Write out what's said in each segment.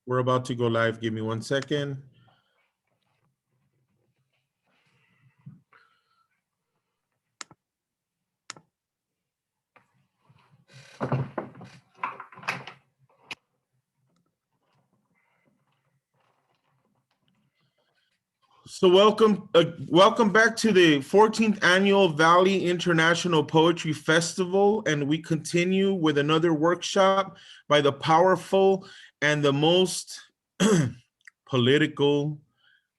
We're about to go live. Give me 1 second. So welcome back to the 14th Annual Valley International Poetry Festival, and we continue with another workshop by the powerful and the most political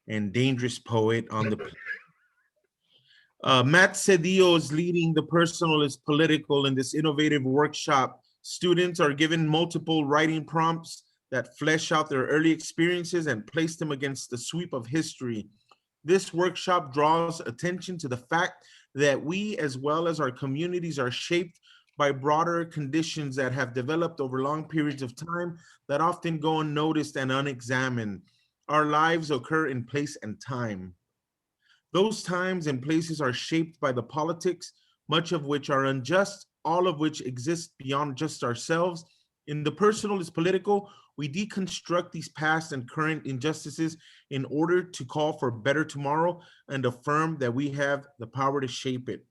and dangerous poet on the planet. Matt Sedillo is leading the personal is political in this innovative workshop. Students are given multiple writing prompts that flesh out their early experiences and place them against the sweep of history. This workshop draws attention to the fact that we, as well as our communities, are shaped by broader conditions that have developed over long periods of time that often go unnoticed and unexamined. Our lives occur in place and time. Those times and places are shaped by the politics, much of which are unjust, all of which exist beyond just ourselves. In the personal is political, we deconstruct these past and current injustices in order to call for a better tomorrow and affirm that we have the power to shape it.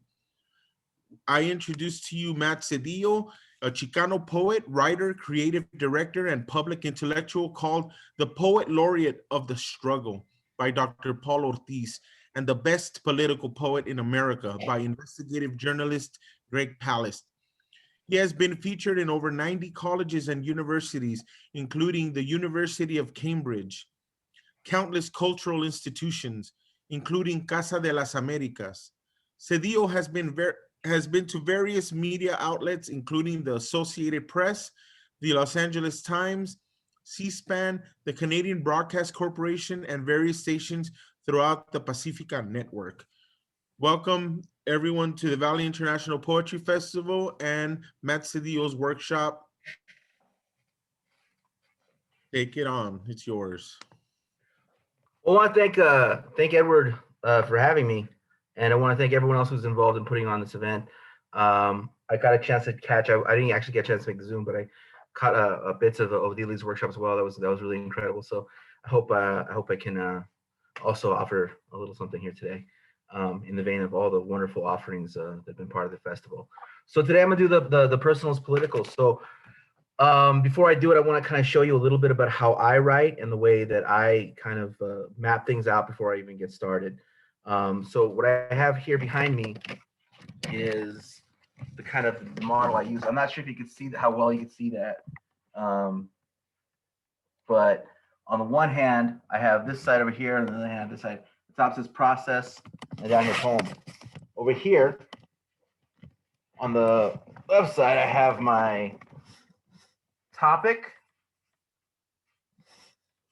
I introduce to you Matt Sedillo, a Chicano poet, writer, creative director, and public intellectual called the Poet Laureate of the Struggle by Dr. Paul Ortiz, and the best political poet in America by investigative journalist Greg Palast. He has been featured in over 90 colleges and universities, including the University of Cambridge, countless cultural institutions, including Casa de las Americas. Sedillo has been to various media outlets, including the Associated Press, the Los Angeles Times, C-SPAN, the Canadian Broadcast Corporation, and various stations throughout the Pacifica network. Welcome everyone to the Valley International Poetry Festival and Matt Sedillo's workshop. Take it on, it's yours. Well, I want to thank Edward for having me, and I want to thank everyone else who's involved in putting on this event. I got a chance to catch up. I didn't actually get a chance to make the Zoom, but I caught bits of the Elise workshop as well. That was really incredible. So I hope I can also offer a little something here today, in the vein of all the wonderful offerings that have been part of the festival. So today I'm gonna do the personals political. So before I do it, I want to kind of show you a little bit about how I write and the way that I kind of map things out before I even get started. So what I have here behind me is the kind of model I use. I'm not sure if you can see how well you can see that, but on the one hand, I have this side over here, and on the other hand, this side. The top says process, and down here poem. Over here, on the left side, I have my topic,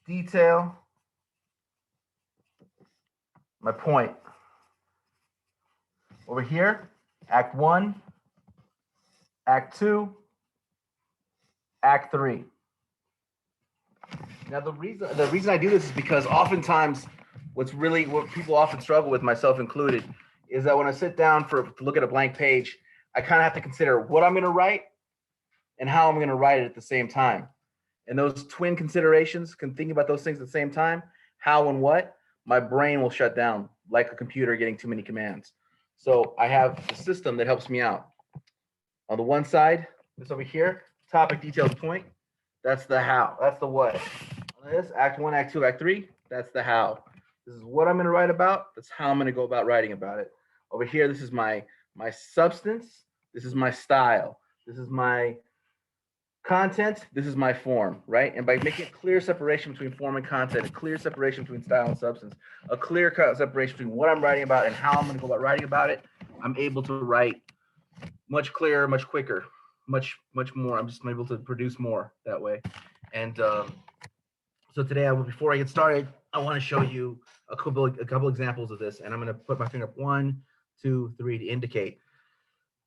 detail, my point. Over here, Act 1, Act 2, Act 3. Now the reason I do this is because oftentimes what people often struggle with, myself included, is that when I sit down to look at a blank page, I kind of have to consider what I'm going to write and how I'm going to write it at the same time. And those twin considerations, can think about those things at the same time, how and what, my brain will shut down like a computer getting too many commands. So I have a system that helps me out. On the one side, this over here, topic, details, point, that's the how, that's the what. On this, Act 1, Act 2, Act 3, that's the how. This is what I'm going to write about. That's how I'm going to go about writing about it. Over here, this is my substance. This is my style. This is my content. This is my form, right? And by making a clear separation between form and content, a clear separation between style and substance, a clear separation between what I'm writing about and how I'm going to go about writing about it, I'm able to write much clearer, much quicker, much more. I'm just able to produce more that way. And so today, before I get started, I want to show you a couple examples of this, and I'm going to put my finger up 1, 2, 3 to indicate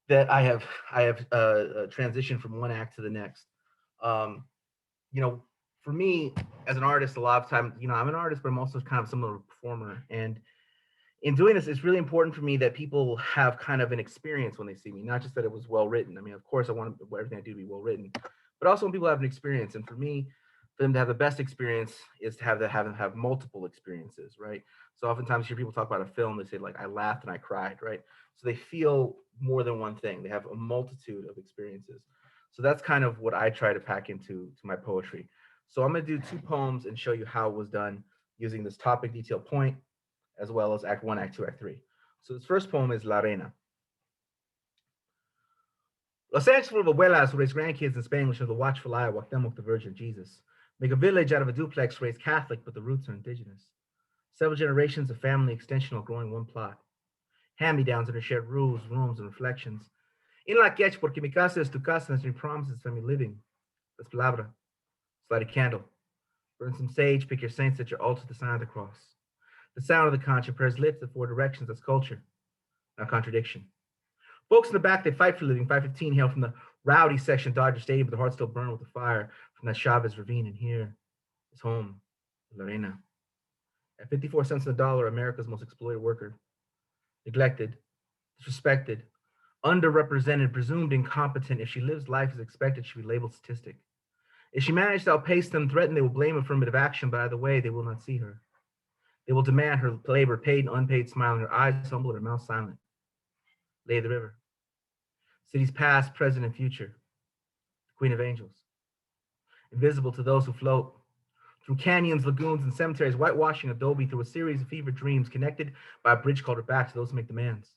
that I have transitioned from one act to the next. You know, for me as an artist, a lot of time, you know, I'm an artist, but I'm also kind of similar performer. And in doing this, it's really important for me that people have kind of an experience when they see me, not just that it was well written. I mean, of course, I want everything I do to be well written, but also when people have an experience. And for me, For them to have the best experience is to have multiple experiences, right? So oftentimes you hear people talk about a film, they say like I laughed and I cried, right? So they feel more than one thing. They have a multitude of experiences. So that's kind of what I try to pack into my poetry. So I'm going to do two poems and show you how it was done using this topic, detail, point, as well as Act 1, Act 2, Act 3. So this first poem is La Reina. Los Angeles full of abuelas who raise grandkids in Spanish of the watchful eye, Cuauhtemoc, the Virgin Jesus. Make a village out of a duplex raised Catholic, but the roots are indigenous. Several generations of family extensional growing one plot. Hand-me-downs under shared rules, rooms, and reflections. In la quech, porque mi casa es tu casa, and promises family living. Las palabra. Light a candle. Burn some sage, pick your saints at your altar, the sign of the cross. The sound of the conch and prayers lit the four directions, that's culture, not contradiction. Folks in the back, they fight for a living. 515 hail from the rowdy section, Dodger Stadium, but the heart still burned with the fire from that Chavez ravine. And here is home, Lorena. At 54 cents on the dollar, America's most exploited worker. Neglected, disrespected, underrepresented, presumed incompetent. If she lives life as expected, she'll be labeled statistic. If she managed to outpace them, threaten, they will blame affirmative action, but either way, they will not see her. They will demand her labor, paid and unpaid, smiling, her eyes humble, her mouth silent. Lay the river. Cities past, present, and future. The Queen of Angels. Invisible to those who float. Through canyons, lagoons, and cemeteries, whitewashing adobe through a series of fevered dreams connected by a bridge called her back to those who make demands.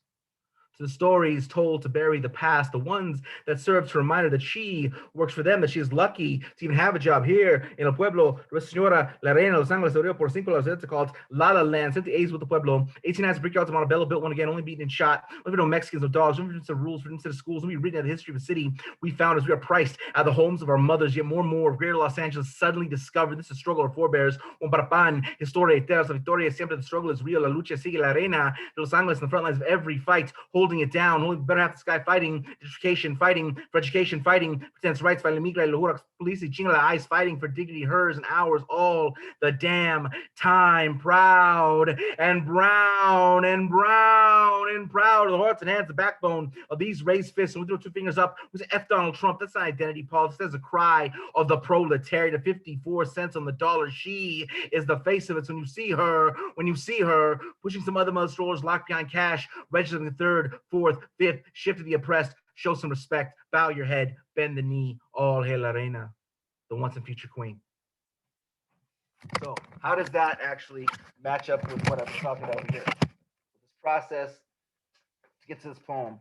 To the stories told to bury the past, the ones that serve to remind her that she works for them, that she is lucky to even have a job here in El Pueblo. Nuestra Señora, La Reina, Los Ángeles, Rio por cinco, it's called La La Land, 78 with the Pueblo. 18 has brickyards of Montebello, built one again, only beaten and shot. Only no Mexicans, no dogs, no difference to rules, no difference to schools. When we read the history of the city, we found as we are priced out of the homes of our mothers, yet more and more of greater Los Angeles suddenly discovered this is a struggle of forebears. Un para pan, historia eterna, la victoria, siempre the struggle is real. La lucha sigue, La Reina, Los Ángeles in the front lines of every fight, holding it down, only better half the sky fighting, education fighting, for education fighting, pretends rights, fighting migra, lujura, police, chinga la eyes fighting for dignity, hers and ours, all the damn time, proud and brown and brown and proud, the hearts and hands, the backbone of these raised fists, and we throw two fingers up, we say F Donald Trump, that's not identity politics, that's a cry of the proletariat, at 54 cents on the dollar, she is the face of it. So when you see her pushing some other mother strollers locked behind cash, registering the third, fourth, fifth, shift to the oppressed, show some respect, bow your head, bend the knee, all hail la reina, the once and future queen. So how does that actually match up with what I was talking about here? This process to get to this poem.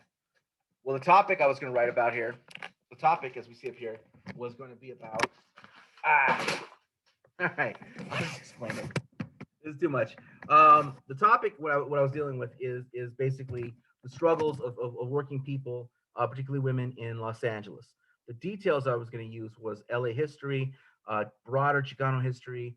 Well, the topic I was going to write about here, the topic as we see up here, was going to be about, all right, I'll just explain it. This is too much. The topic, what I was dealing with is basically the struggles of working people, particularly women in Los Angeles. The details I was going to use was LA history, broader Chicano history,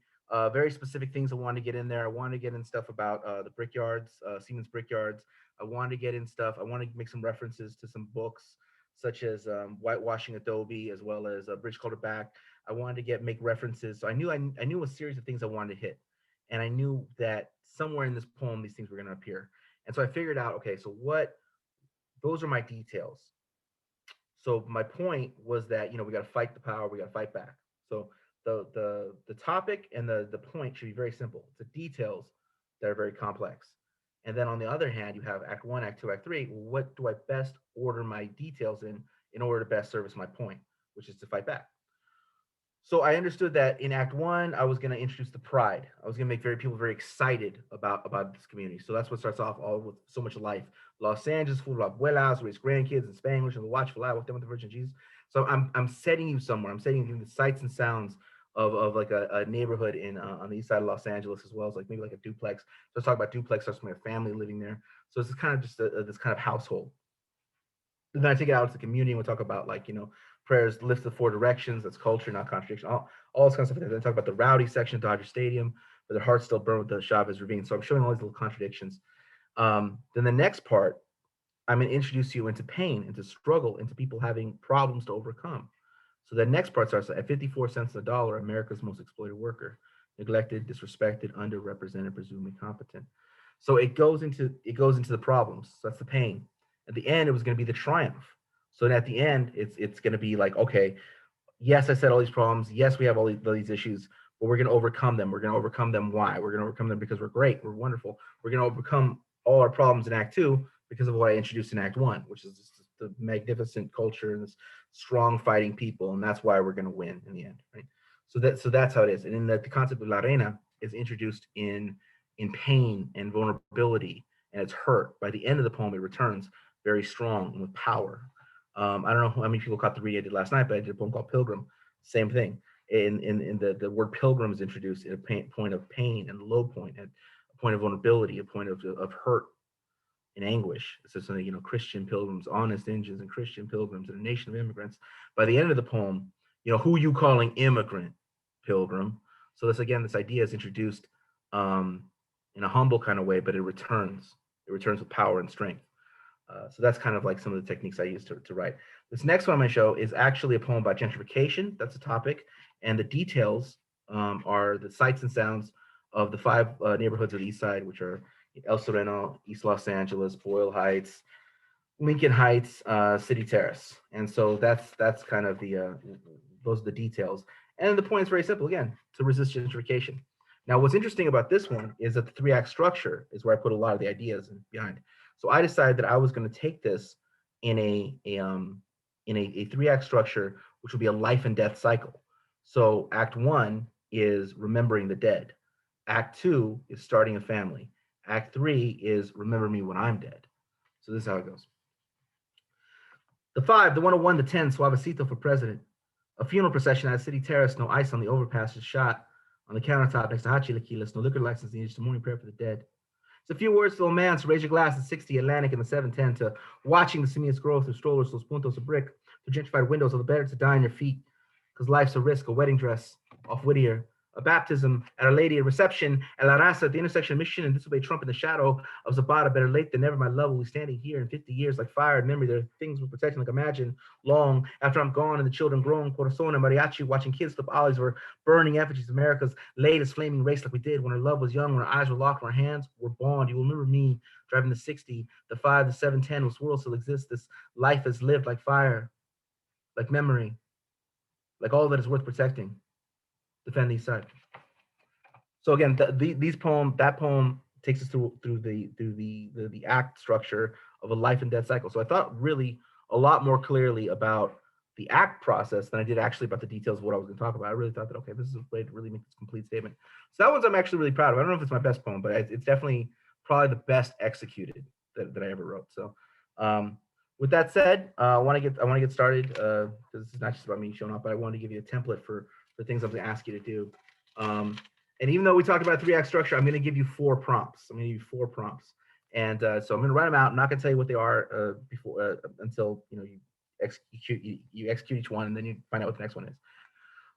very specific things I wanted to get in there. I wanted to get in stuff about the brickyards, Siemens brickyards. I wanted to get in stuff. I wanted to make some references to some books, such as Whitewashing Adobe, as well as Bridge Culture Back. I wanted to make references. So I knew a series of things I wanted to hit. And I knew that somewhere in this poem, these things were going to appear. And so I figured out, okay, so those are my details. So my point was that, we got to fight the power, we got to fight back. So the topic and the point should be very simple. It's the details that are very complex. And then on the other hand, you have Act 1, Act 2, Act 3. What do I best order my details in order to best service my point, which is to fight back? So I understood that in Act 1, I was going to introduce the pride. I was going to make people very excited about this community. So that's what starts off all with so much life. Los Angeles, full of abuelas, raised grandkids in Spanglish, and the watchful eye, walked them with the Virgin Jesus. So I'm setting you somewhere. I'm setting you the sights and sounds of like a neighborhood on the east side of Los Angeles, as well as like maybe like a duplex. So let's talk about duplex. There's my family living there. So it's kind of just this kind of household. And then I take it out to the community and we'll talk about prayers lift the four directions. That's culture, not contradiction. All this kind of stuff. Then I talk about the rowdy section of Dodger Stadium, where their hearts still burn with the Chavez ravine. So I'm showing all these little contradictions. Then the next part, I'm going to introduce you into pain, into struggle, into people having problems to overcome. So the next part starts at 54 cents on the dollar, America's most exploited worker, neglected, disrespected, underrepresented, presumed incompetent. So it goes into the problems. So that's the pain. At the end, it was going to be the triumph. So at the end, it's going to be like, okay, yes, I said all these problems. Yes, we have all these issues, but we're going to overcome them. We're going to overcome them. Why? We're going to overcome them because we're great. We're wonderful. We're going to overcome all our problems in Act 2 because of what I introduced in Act 1, which is just the magnificent culture and this strong fighting people, and that's why we're going to win in the end, right? So that's how it is. And in that, the concept of la reina is introduced in pain and vulnerability, and it's hurt. By the end of the poem, it returns very strong and with power. I don't know how many people caught the read I did last night, but I did a poem called Pilgrim. Same thing. In the word pilgrim is introduced at a point of pain and low point, at a point of vulnerability, a point of hurt and anguish. So something, Christian pilgrims, honest engines, and Christian pilgrims, and a nation of immigrants. By the end of the poem, who you calling immigrant, pilgrim? So this idea is introduced in a humble kind of way, but it returns. It returns with power and strength. So that's kind of like some of the techniques I use to write. This next one I'm going to show is actually a poem about gentrification. That's the topic. And the details are the sights and sounds of the 5 neighborhoods of the East Side, which are El Sereno, East Los Angeles, Boyle Heights, Lincoln Heights, City Terrace. And so that's kind of those are the details. And the point is very simple, again, to resist gentrification. Now, what's interesting about this one is that the 3-act structure is where I put a lot of the ideas behind. So I decided that I was going to take this in a 3-act structure, which would be a life and death cycle. So Act 1 is remembering the dead. Act 2 is starting a family. Act 3 is remember me when I'm dead. So this is how it goes. The 5, the 101, the 10, Suavecito for president. A funeral procession at City Terrace, no ice on the overpasses, shot on the countertop next to Hachilaquilas, no liquor license needed, just a morning prayer for the dead. It's a few words to a man, so raise your glass at 60 Atlantic and the 710 to watching the simians grow through strollers, those puntos of brick, to gentrified windows, all the better to die on your feet, because life's a risk, a wedding dress off Whittier, a baptism at Our Lady, a reception at La Raza at the intersection of Mission and Disobey Trump in the shadow of Zapata, better late than never, my love will be standing here in 50 years like fire and memory. There are things we're protecting, like imagine long after I'm gone and the children grown, corazon and mariachi, watching kids flip olives or burning effigies, America's latest flaming race like we did when our love was young, when our eyes were locked, when our hands were bond. You will remember me driving the 60, the 5, the 710, this world still exists, this life is lived like fire, like memory, like all that is worth protecting. Defend the East Side. So again, that poem takes us through the act structure of a life and death cycle. So I thought really a lot more clearly about the act process than I did actually about the details of what I was going to talk about. I really thought that, okay, this is a way to really make this complete statement. So that one's I'm actually really proud of. I don't know if it's my best poem, but it's definitely probably the best executed that I ever wrote. So with that said, I want to get started. This is not just about me showing off, but I wanted to give you a template for things I'm going to ask you to do. And even though we talked about 3-act structure, I'm going to give you 4 prompts. I'm going to give you 4 prompts, and so I'm going to write them out. I'm not going to tell you what they are before until you execute each one, and then you find out what the next one is.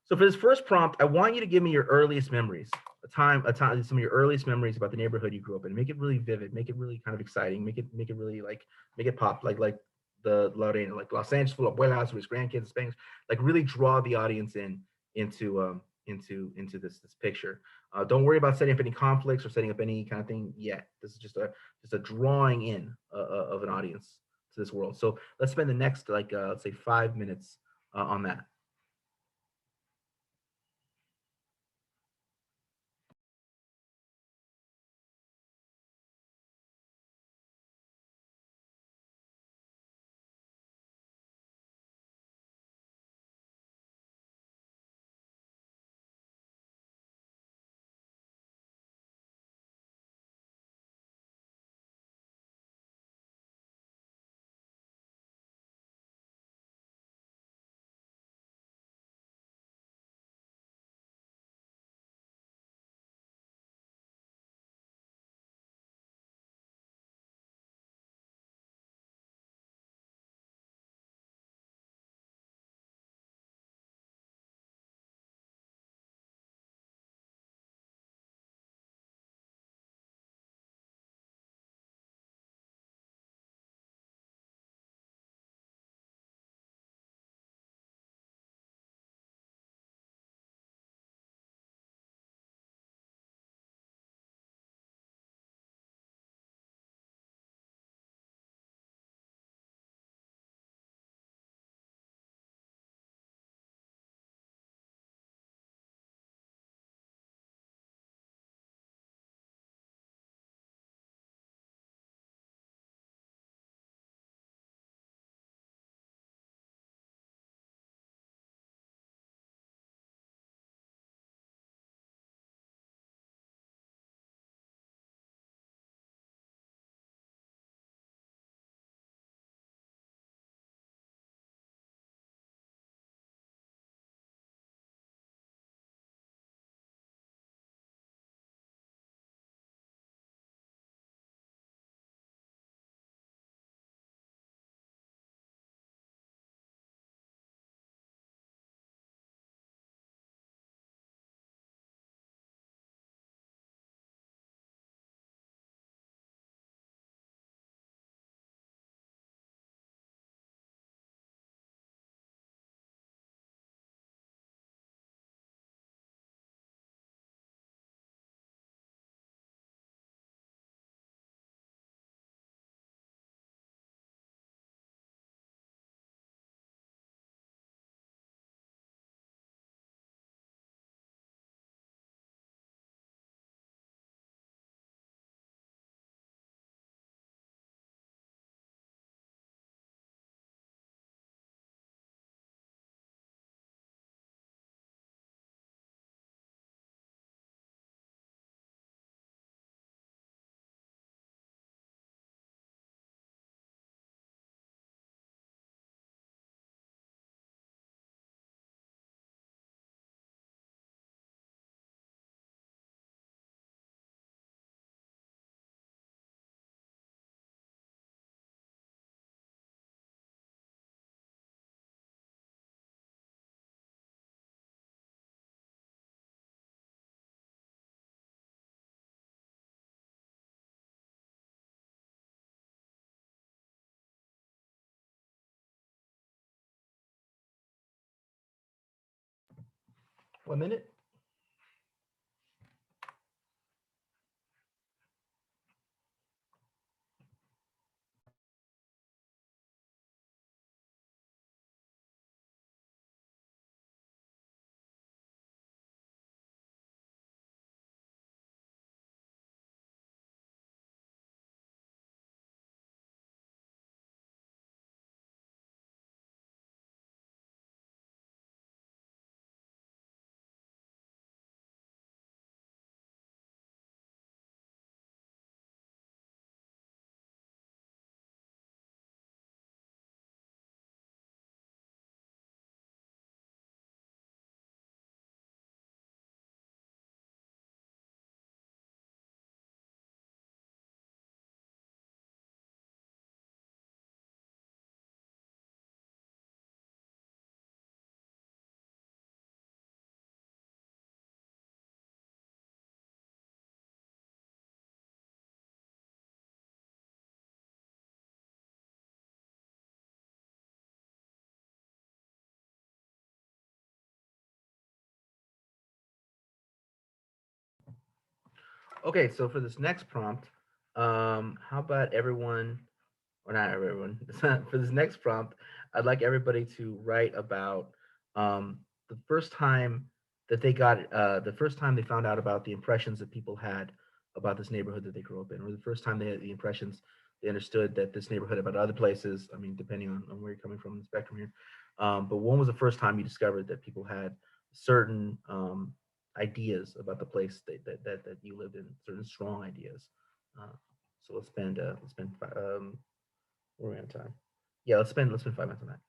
So for this first prompt, I want you to give me your earliest memories, some of your earliest memories about the neighborhood you grew up in. Make it really vivid. Make it really kind of exciting. Make it really make it pop like the La Reina, like Los Angeles full of abuelas with his grandkids, Spanish. Like really draw the audience into this picture. Don't worry about setting up any conflicts or setting up any kind of thing yet. This is just a drawing in of an audience to this world. So let's spend the next let's say 5 minutes on that. 1 minute. Okay, so for this next prompt, how about everyone, or not everyone, for this next prompt, I'd like everybody to write about the first time that they got, the first time they found out about the impressions that people had about this neighborhood that they grew up in, or the first time they had the impressions they understood that this neighborhood about other places, I mean, depending on where you're coming from in the spectrum here. But when was the first time you discovered that people had certain ideas about the place that you lived in, certain strong ideas? So let's spend we're on time. Yeah, let's spend 5 minutes on that.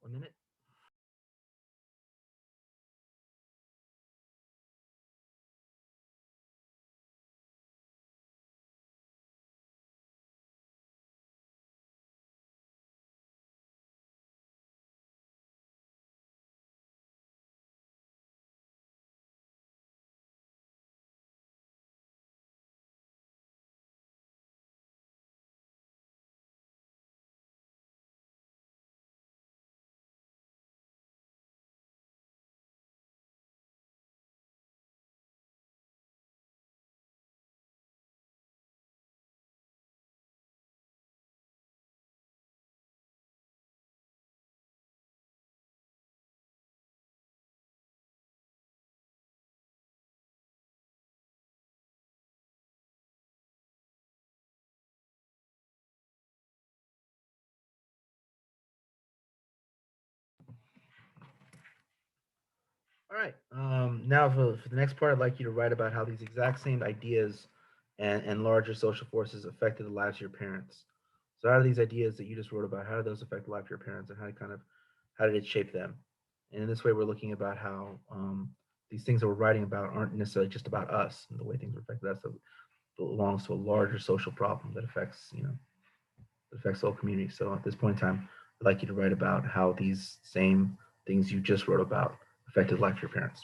1 minute. All right. Now for the next part, I'd like you to write about how these exact same ideas and larger social forces affected the lives of your parents. So how do these ideas that you just wrote about, how did those affect the life of your parents, and how did it shape them? And in this way, we're looking about how these things that we're writing about aren't necessarily just about us and the way things affected us. It belongs to a larger social problem that affects that affects the whole community. So at this point in time, I'd like you to write about how these same things you just wrote about affected the life of your parents.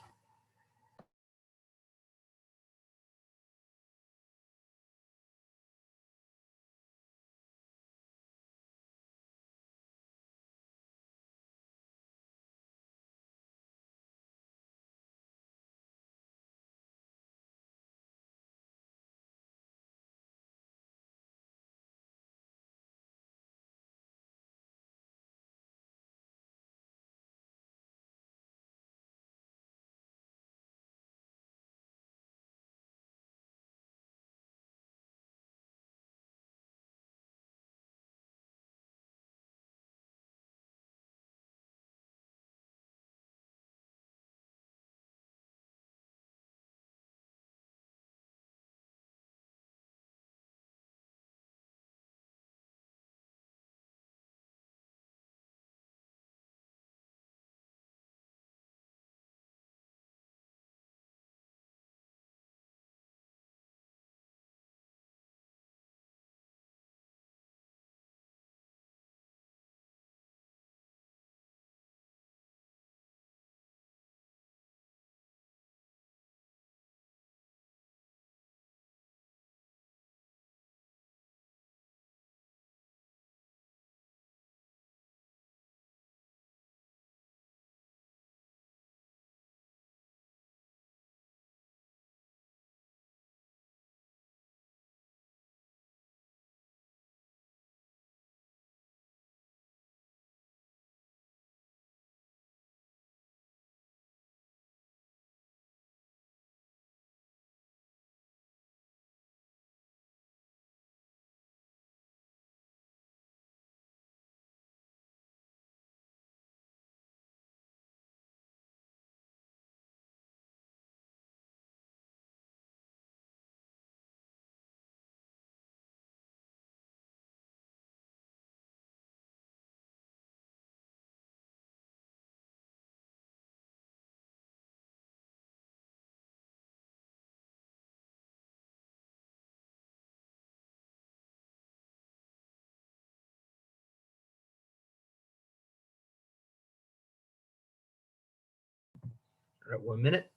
All right, 1 minute.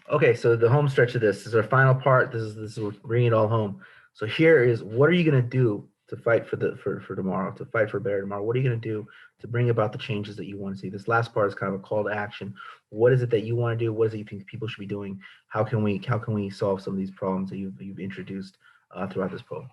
Okay, so the home stretch of this is our final part. This is we're bringing it all home. So here is what are you going to do to fight for tomorrow, to fight for better tomorrow? What are you going to do to bring about the changes that you want to see? This last part is kind of a call to action. What is it that you want to do? What is it you think people should be doing? How can we solve some of these problems that you've introduced throughout this poem?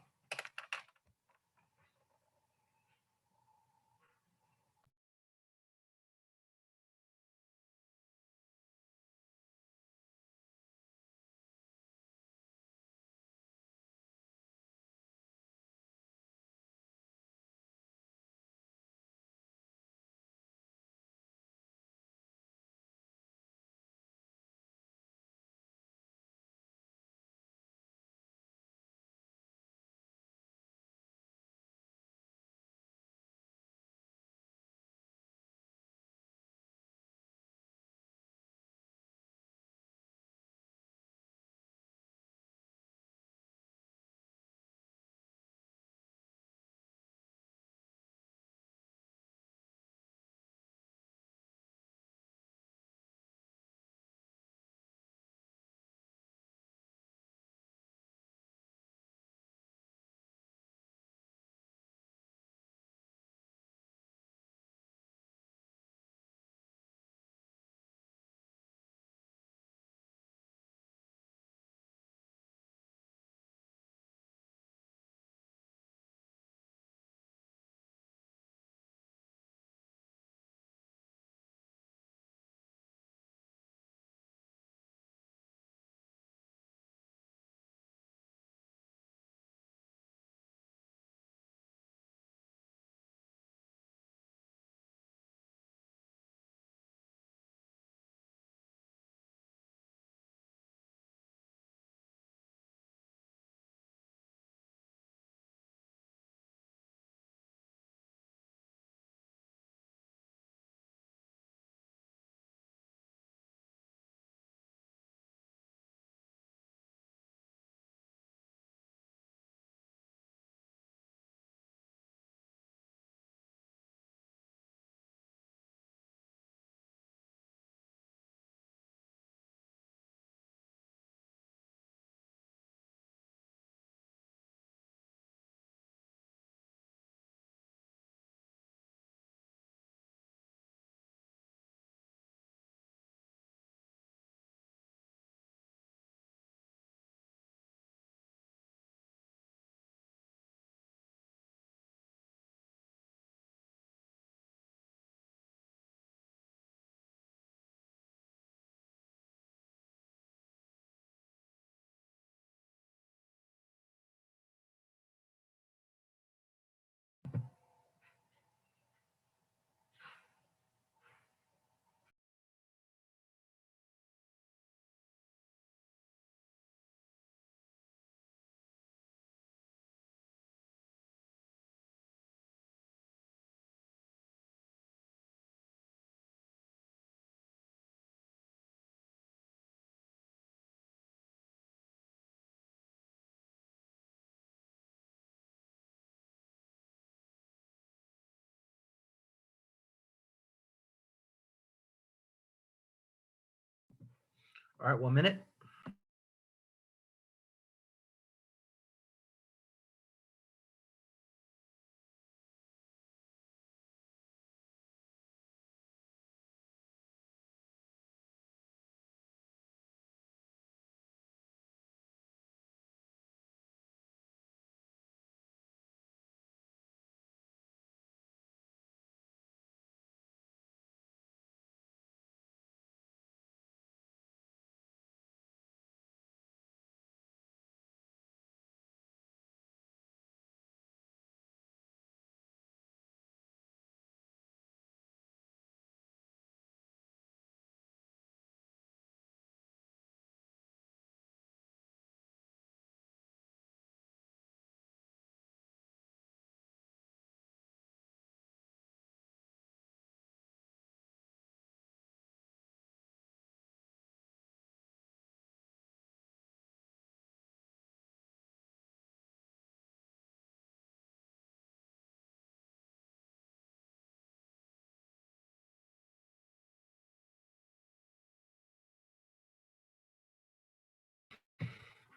All right, 1 minute.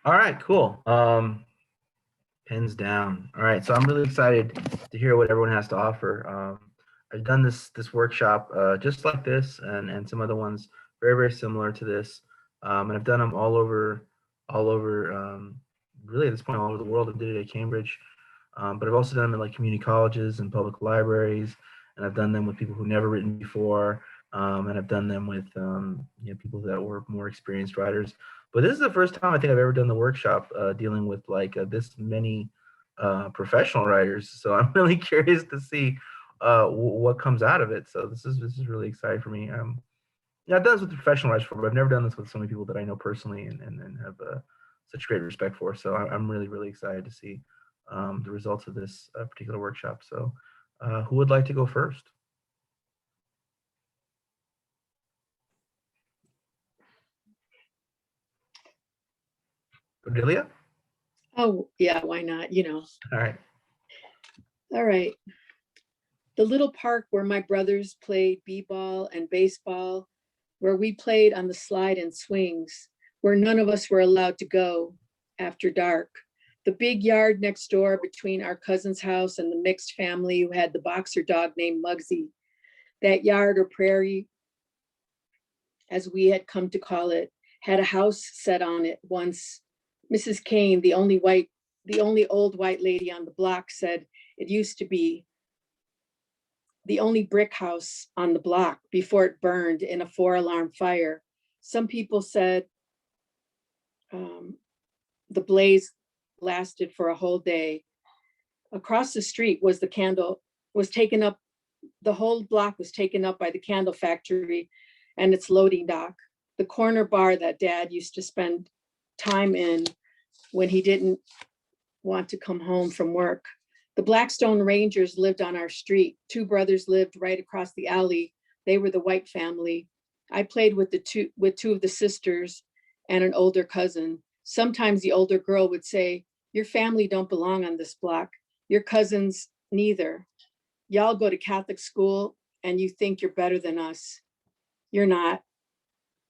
All right, cool. Pens down. All right, so I'm really excited to hear what everyone has to offer. I've done this workshop just like this, and some other ones very similar to this, and I've done them all over really at this point all over the world. I did it at Cambridge, but I've also done them in like community colleges and public libraries, and I've done them with people who've never written before, and I've done them with people that were more experienced writers. But this is the first time I think I've ever done the workshop dealing with like this many professional writers. So I'm really curious to see what comes out of it. So this is really exciting for me. Yeah, I've done this with professional writers before, but I've never done this with so many people that I know personally and have such great respect for. So I'm really excited to see the results of this particular workshop. So who would like to go first? Cordelia? Oh, yeah, why not? All right. All right. The little park where my brothers played b-ball and baseball, where we played on the slide and swings, where none of us were allowed to go after dark. The big yard next door between our cousin's house and the mixed family who had the boxer dog named Muggsy. That yard or prairie, as we had come to call it, had a house set on it once. Mrs. Kane, the only old white lady on the block, said it used to be the only brick house on the block before it burned in a 4-alarm fire. Some people said the blaze lasted for a whole day. Across the street was taken up, the whole block was taken up by the candle factory and its loading dock, the corner bar that Dad used to spend time in when he didn't want to come home from work. The Blackstone Rangers lived on our street. 2 brothers lived right across the alley. They were the White family. I played with 2 of the sisters and an older cousin. Sometimes the older girl would say, "Your family don't belong on this block. Your cousins neither. Y'all go to Catholic school and you think you're better than us. You're not.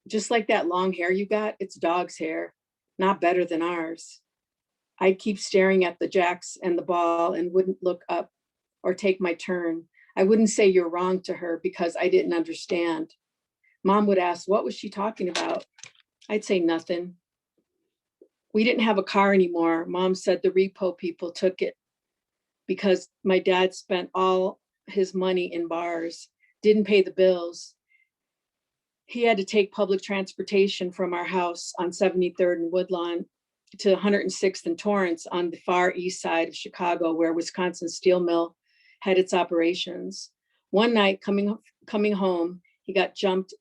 Just like that long hair you got, it's dog's hair, not better than ours." I'd keep staring at the jacks and the ball and wouldn't look up or take my turn. I wouldn't say "you're wrong" to her because I didn't understand. Mom would ask, what was she talking about? I'd say nothing. We didn't have a car anymore. Mom said the repo people took it because my dad spent all his money in bars, didn't pay the bills. He had to take public transportation from our house on 73rd and Woodlawn to 106th and Torrance on the far east side of Chicago, where Wisconsin Steel Mill had its operations. One night coming home, he got jumped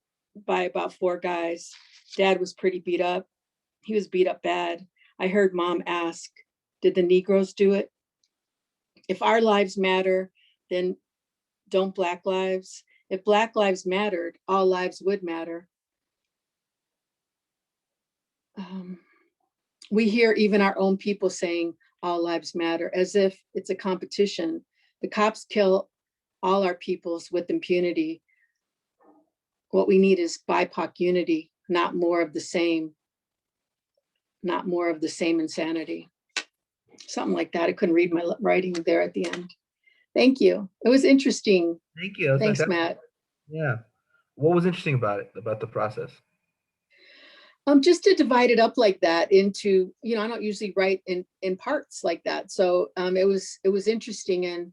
by about 4 guys. Dad was pretty beat up. He was beat up bad. I heard Mom ask, "Did the Negroes do it? If our lives matter, then don't Black lives? If Black lives mattered, all lives would matter." We hear even our own people saying all lives matter, as if it's a competition. The cops kill all our peoples with impunity. What we need is BIPOC unity, not more of the same, not more of the same insanity. Something like that. I couldn't read my writing there at the end. Thank you. It was interesting. Thank you. Thanks, Fantastic. Matt. Yeah. What was interesting about it, about the process? Just to divide it up like that into, I don't usually write in parts like that. So it was interesting. And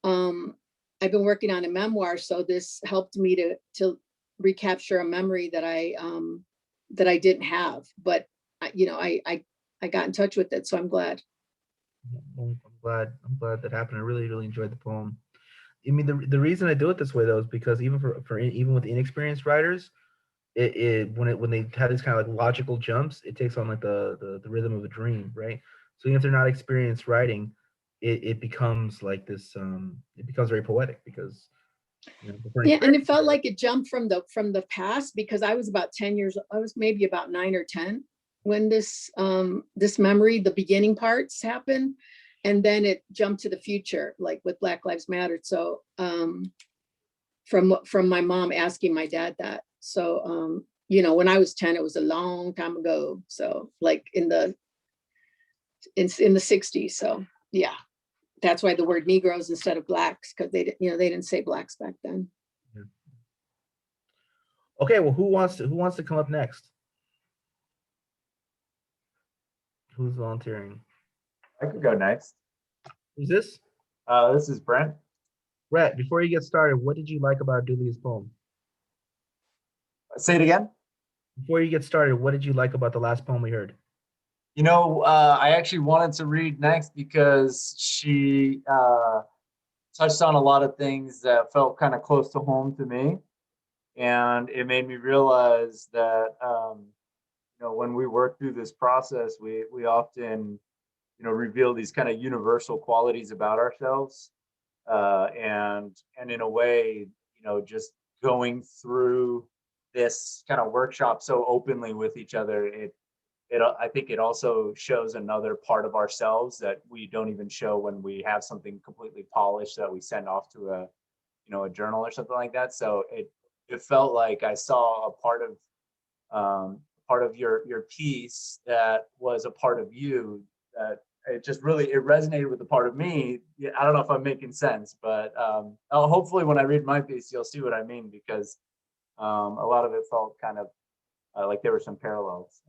I've been working on a memoir, so this helped me to recapture a memory that I didn't have, but I got in touch with it, so I'm glad. I'm glad that happened. I really enjoyed the poem. I mean, the reason I do it this way though is because even even with inexperienced writers, when they have these kind of like logical jumps, it takes on like the rhythm of a dream, right? So even if they're not experienced writing, it becomes like this. It becomes very poetic because yeah, and it felt like it jumped from the past because I was about 10 years. I was maybe about 9 or 10 when this memory, the beginning parts happened, and then it jumped to the future, like with Black Lives Matter. So from my mom asking my dad that. So when I was 10, it was a long time ago. So like in the in the 60s. So yeah, that's why the word Negroes instead of blacks, because they didn't say blacks back then. Okay, well, who wants to come up next? Who's volunteering? I could go next. Who's this? This is Brent. Brett, before you get started, what did you like about Delia's poem? Say it again. Before you get started, what did you like about the last poem we heard? You know, I actually wanted to read next because she touched on a lot of things that felt kind of close to home to me. And it made me realize that, when we work through this process, we often, reveal these kind of universal qualities about ourselves. And in a way, just going through this kind of workshop so openly with each other, I think it also shows another part of ourselves that we don't even show when we have something completely polished that we send off to a journal or something like that. So it felt like I saw a part of your piece that was a part of you, that it resonated with the part of me. I don't know if I'm making sense, but hopefully when I read my piece, you'll see what I mean, because a lot of it felt kind of like there were some parallels.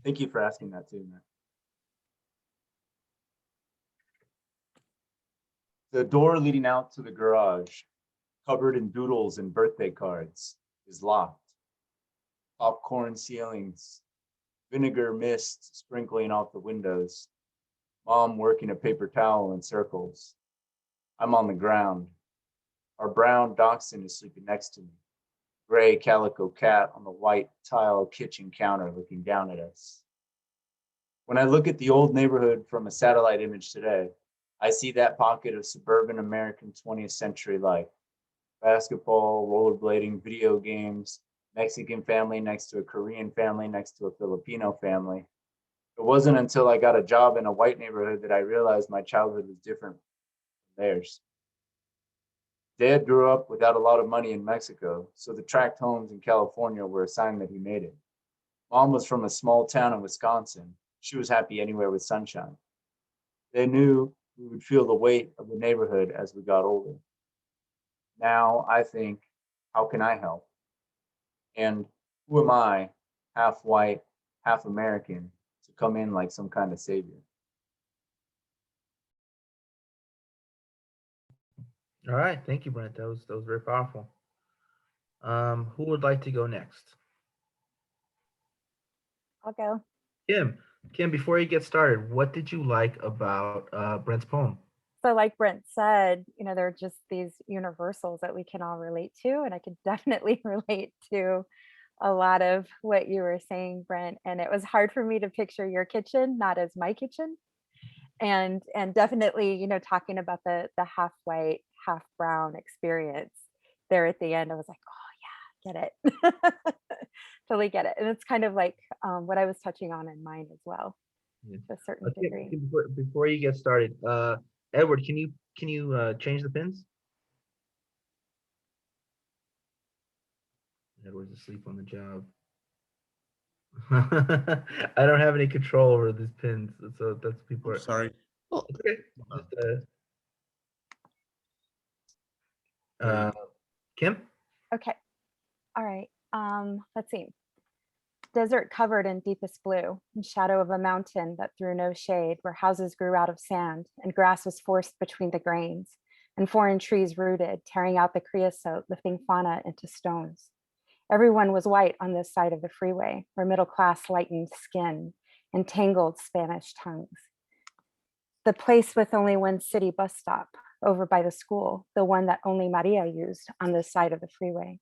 Thank you for asking that too, Matt. The door leading out to the garage, covered in doodles and birthday cards, is locked. Popcorn ceilings, vinegar mist sprinkling off the windows. Mom working a paper towel in circles. I'm on the ground. Our brown dachshund is sleeping next to me. Gray calico cat on the white tile kitchen counter looking down at us. When I look at the old neighborhood from a satellite image today, I see that pocket of suburban American 20th century life. Basketball, rollerblading, video games, Mexican family next to a Korean family next to a Filipino family. It wasn't until I got a job in a white neighborhood that I realized my childhood was different from theirs. Dad grew up without a lot of money in Mexico, so the tract homes in California were a sign that he made it. Mom was from a small town in Wisconsin. She was happy anywhere with sunshine. They knew we would feel the weight of the neighborhood as we got older. Now I think, how can I help? And who am I, half white, half American, to come in like some kind of savior? All right, thank you, Brent. That was very powerful. Who would like to go next? I'll go. Kim, before you get started, what did you like about Brent's poem? So like Brent said, there are just these universals that we can all relate to. And I could definitely relate to a lot of what you were saying, Brent. And it was hard for me to picture your kitchen, not as my kitchen. And definitely, talking about the half white, half brown experience there at the end, I was like, oh yeah, get it. Totally get it. And it's kind of like what I was touching on in mine as well, to a certain degree. Before you get started, Edward, can you change the pins? Edward's asleep on the job. I don't have any control over these pins, so that's people. I'm sorry. Okay. Kim? Okay. All right. Let's see. Desert covered in deepest blue, in shadow of a mountain that threw no shade, where houses grew out of sand and grass was forced between the grains, and foreign trees rooted, tearing out the creosote, lifting fauna into stones. Everyone was white on this side of the freeway, where middle class lightened skin and tangled Spanish tongues. The place with only one city bus stop, over by the school, the one that only Maria used on this side of the freeway.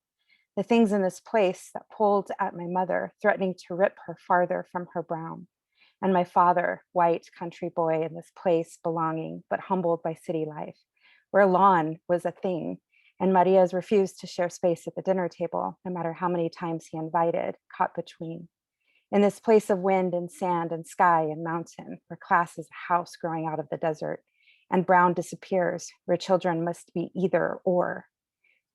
The things in this place that pulled at my mother, threatening to rip her farther from her brown. And my father, white country boy in this place, belonging, but humbled by city life, where lawn was a thing. And Maria's refused to share space at the dinner table, no matter how many times he invited, caught between. In this place of wind and sand and sky and mountain, where class is a house growing out of the desert, and brown disappears, where children must be either or.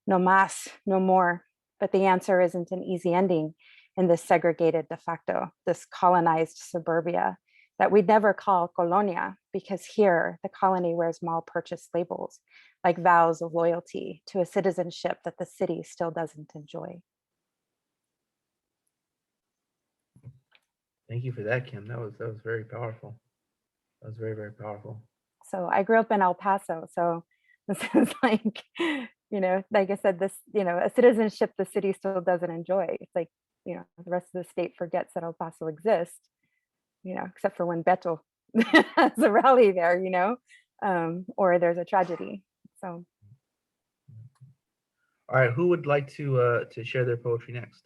No más, no more. But the answer isn't an easy ending in this segregated de facto, this colonized suburbia that we'd never call colonia, because here the colony wears mall purchase labels like vows of loyalty to a citizenship that the city still doesn't enjoy. Thank you for that, Kim. That was very powerful. That was very, very powerful. So I grew up in El Paso. So this is like, like I said, this, a citizenship the city still doesn't enjoy. It's like, the rest of the state forgets that El Paso exists, except for when Beto has a rally there, or there's a tragedy. So. All right, who would like to share their poetry next?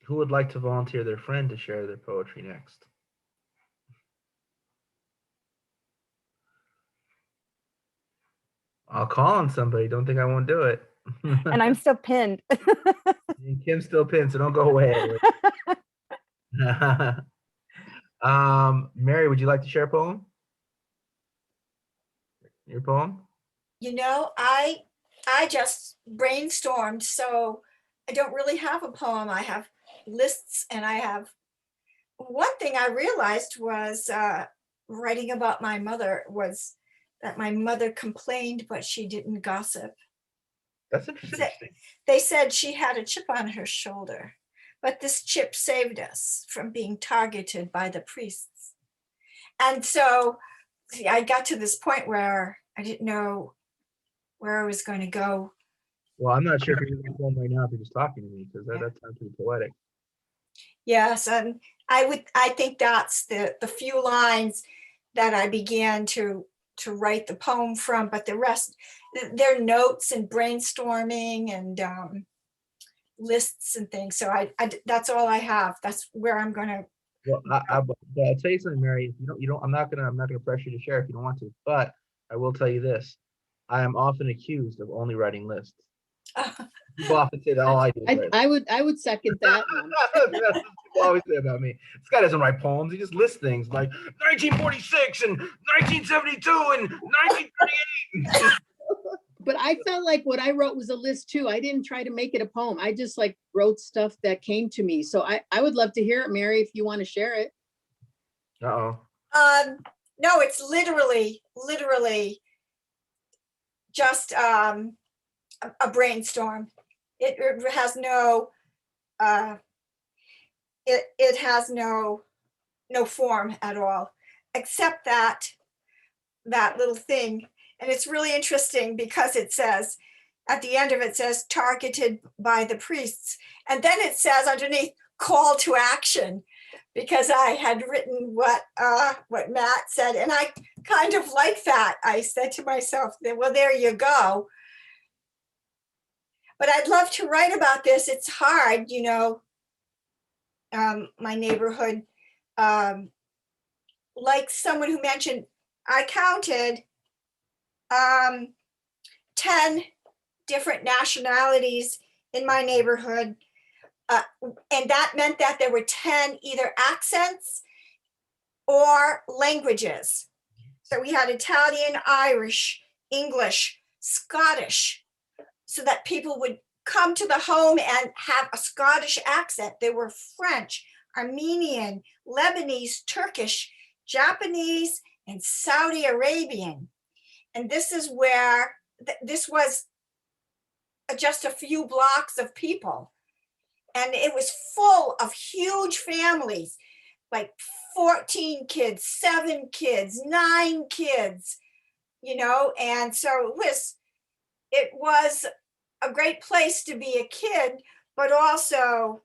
Who would like to volunteer their friend to share their poetry next? I'll call on somebody. Don't think I won't do it. And I'm still pinned. And Kim's still pinned, so don't go away. Mary, would you like to share a poem? Your poem? I just brainstormed, so I don't really have a poem. I have lists, and I have one thing I realized was writing about my mother was that my mother complained, but she didn't gossip. That's interesting. They said she had a chip on her shoulder, but this chip saved us from being targeted by the priests. And so I got to this point where I didn't know where I was going to go. Well, I'm not sure if you're going to poem right now if you're just talking to me, because that sounds pretty poetic. Yes, and I think that's the few lines that I began to write the poem from, but the rest, they're notes and brainstorming and lists and things. So I that's all I have. That's where I'm going to. Well, I'll tell you something, Mary. If you don't, I'm not gonna pressure you to share if you don't want to. But I will tell you this: I am often accused of only writing lists. People often say that all I do is write. I would second that. That's what people always say about me. This guy doesn't write poems. He just lists things like 1946 and 1972 and 1938. But I felt like what I wrote was a list too. I didn't try to make it a poem. I just like wrote stuff that came to me. So I would love to hear it, Mary, if you want to share it. Uh-oh. No, it's literally just a brainstorm. It has no it has no form at all, except that little thing. And it's really interesting because it says, at the end of it says, targeted by the priests. And then it says underneath, call to action, because I had written what Matt said. And I kind of like that. I said to myself, well, there you go. But I'd love to write about this. It's hard, my neighborhood, like someone who mentioned, I counted 10 different nationalities in my neighborhood. And that meant that there were 10 either accents or languages. So we had Italian, Irish, English, Scottish, so that people would come to the home and have a Scottish accent. There were French, Armenian, Lebanese, Turkish, Japanese, and Saudi Arabian. And this is where, this was just a few blocks of people. And it was full of huge families, like 14 kids, 7 kids, 9 kids, and so it was a great place to be a kid, but also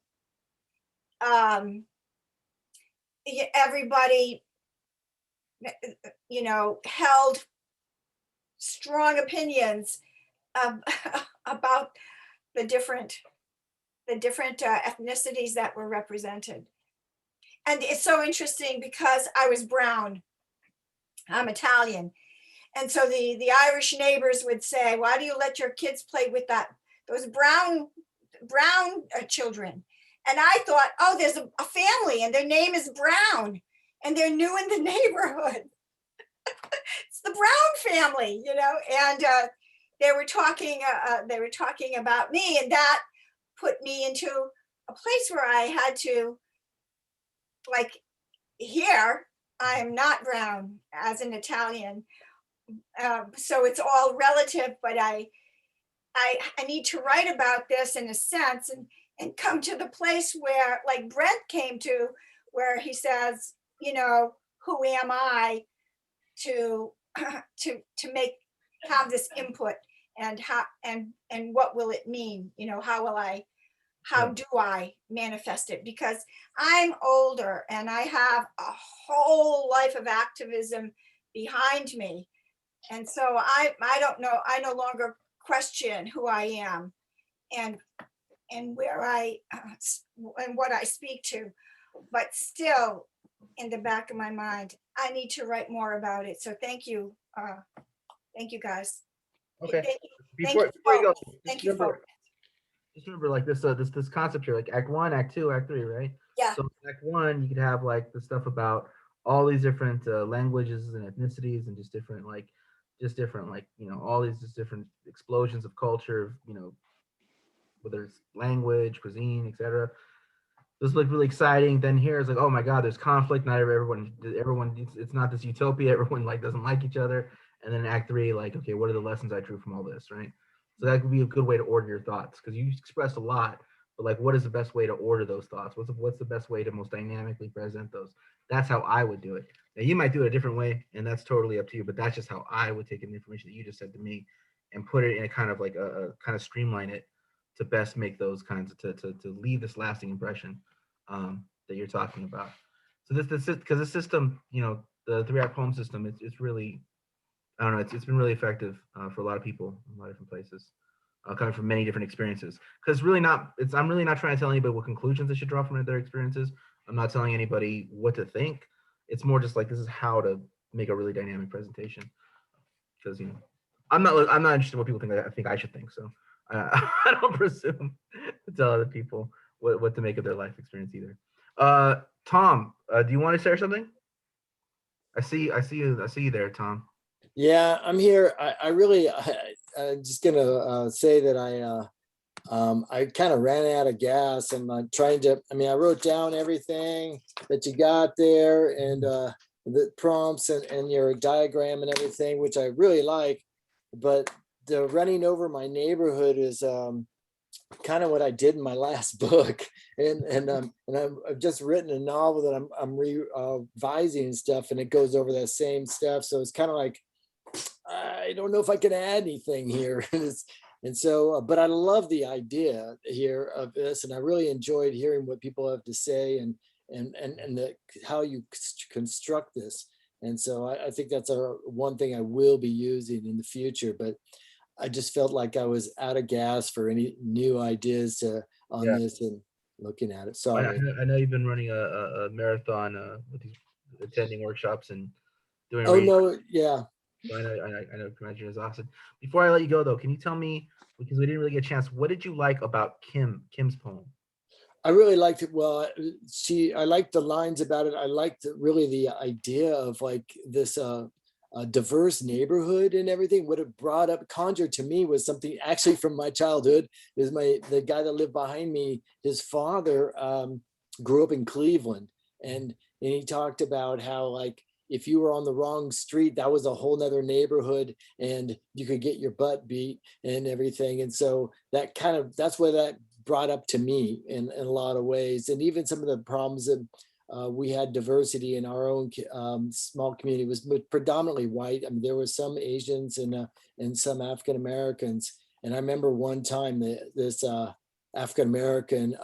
everybody, held strong opinions about the different ethnicities that were represented. And it's so interesting because I was brown. I'm Italian. And so the Irish neighbors would say, why do you let your kids play with those brown children? And I thought, oh, there's a family and their name is Brown and they're new in the neighborhood. It's the Brown family, and they were talking about me, and that put me into a place where I had to, like, here, I am not brown as an Italian. So it's all relative, but I need to write about this in a sense, and come to the place where, like Brent came to, where he says, you know, who am I to make, have this input, and how, and what will it mean? You know, how do I manifest it? Because I'm older and I have a whole life of activism behind me. And so I don't know, I no longer question who I am and where and what I speak to, but still in the back of my mind, I need to write more about it. So thank you. Thank you, guys. Okay. Thank Before you, you go, folks. Thank you, folks. just remember like this concept here, like Act 1, Act 2, Act 3, right? Yeah. So Act 1, you could have like the stuff about all these different languages and ethnicities, and just different like you know, all these just different explosions of culture, you know, whether it's language, cuisine, etc. This looked really exciting. Then here it's like, oh my God, there's conflict. Not everyone, it's not this utopia. Everyone like doesn't like each other. And then Act 3, like, okay, what are the lessons I drew from all this, right? So that could be a good way to order your thoughts, because you expressed a lot, but like, what is the best way to order those thoughts? What's the best way to most dynamically present those? That's how I would do it. Now you might do it a different way, and that's totally up to you, but that's just how I would take the information that you just said to me and put it in a kind of like a kind of streamline it to best make those kinds of, to leave this lasting impression that you're talking about. So this because the system, you know, the 3-act poem system, it's really, I don't know, it's been really effective for a lot of people in a lot of different places, coming from many different experiences. Because really not, I'm really not trying to tell anybody what conclusions they should draw from their experiences. I'm not telling anybody what to think. It's more just like, this is how to make a really dynamic presentation. Because, you know, I'm not interested in what people think I think I should think. So I don't presume to tell other people what to make of their life experience either. Tom, do you want to share something? I see you there, Tom. Yeah, I'm here. I'm just gonna say that I kind of ran out of gas, and I'm trying to. I mean, I wrote down everything that you got there, and the prompts and your diagram and everything, which I really like. But the running over my neighborhood is kind of what I did in my last book, and I've just written a novel that I'm revising and stuff, and it goes over that same stuff. So it's kind of like, I don't know if I can add anything here. And so, but I love the idea here of this, and I really enjoyed hearing what people have to say and how you construct this. And so I think that's one thing I will be using in the future. But I just felt like I was out of gas for any new ideas on this and looking at it. Sorry. I know you've been running a marathon with these attending workshops and doing. Oh no, yeah. So I know Imagine is awesome. Before I let you go though, can you tell me, because we didn't really get a chance, what did you like about Kim's poem? I really liked it. Well, I liked the lines about it. I liked really the idea of like this diverse neighborhood and everything. What it brought up, conjured to me, was something actually from my childhood. Is the guy that lived behind me, his father grew up in Cleveland, and he talked about how, like, if you were on the wrong street, that was a whole nother neighborhood, and you could get your butt beat and everything. And so that's what that brought up to me in a lot of ways. And even some of the problems that we had diversity in our own small community was predominantly white. I mean, there were some Asians and some African Americans. And I remember one time this African American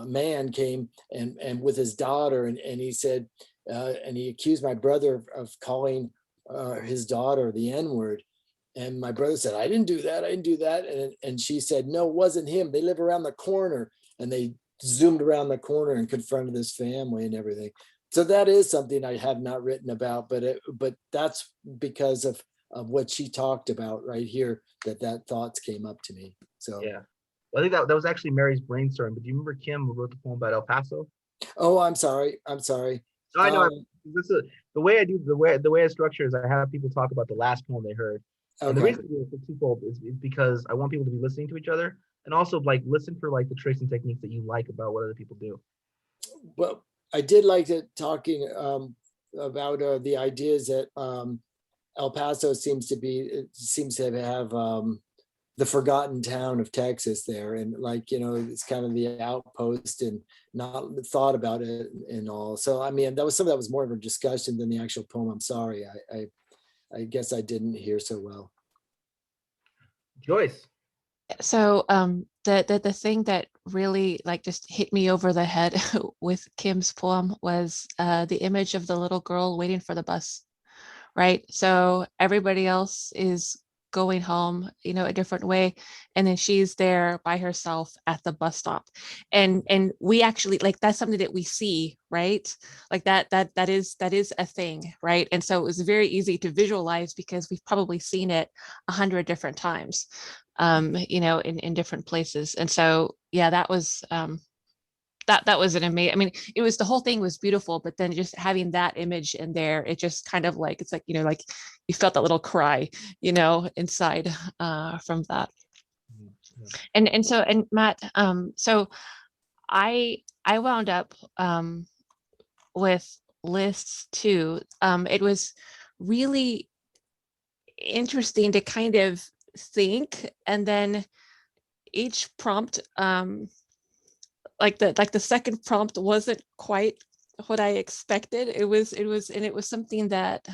man came and with his daughter, and he said, and he accused my brother of calling his daughter the N-word. And my brother said, I didn't do that. And she said, no, it wasn't him. They live around the corner. And they zoomed around the corner and confronted this family and everything. So that is something I have not written about, but that's because of what she talked about right here, that thoughts came up to me. So yeah, well, I think that was actually Mary's brainstorm. But do you remember Kim who wrote the poem about El Paso? Oh, I'm sorry. No, I know. The way I structure is I have people talk about the last poem they heard. And the reason I do it for twofold is because I want people to be listening to each other, and also like listen for like the tricks and techniques that you like about what other people do. Well, I did like talking about the ideas that El Paso seems to have the forgotten town of Texas there, and like, you know, it's kind of the outpost and not thought about it and all. So I mean, that was more of a discussion than the actual poem. I'm sorry, I guess I didn't hear so well. Joyce. So the thing that really like just hit me over the head with Kim's poem was the image of the little girl waiting for the bus, right? So everybody else is going home, you know, a different way, and then she's there by herself at the bus stop. And we actually, like, that's something that we see, right? Like that is a thing, right? And so it was very easy to visualize because we've probably seen it 100 different times, you know, in different places. And so yeah, that was that was an amazing, I mean, it was, the whole thing was beautiful, but then just having that image in there, it just kind of like, it's like, you know, like you felt that little cry, you know, inside from that. And so, and Matt, so I wound up with lists too. It was really interesting to kind of think, and then each prompt, like the second prompt wasn't quite what I expected. It was something that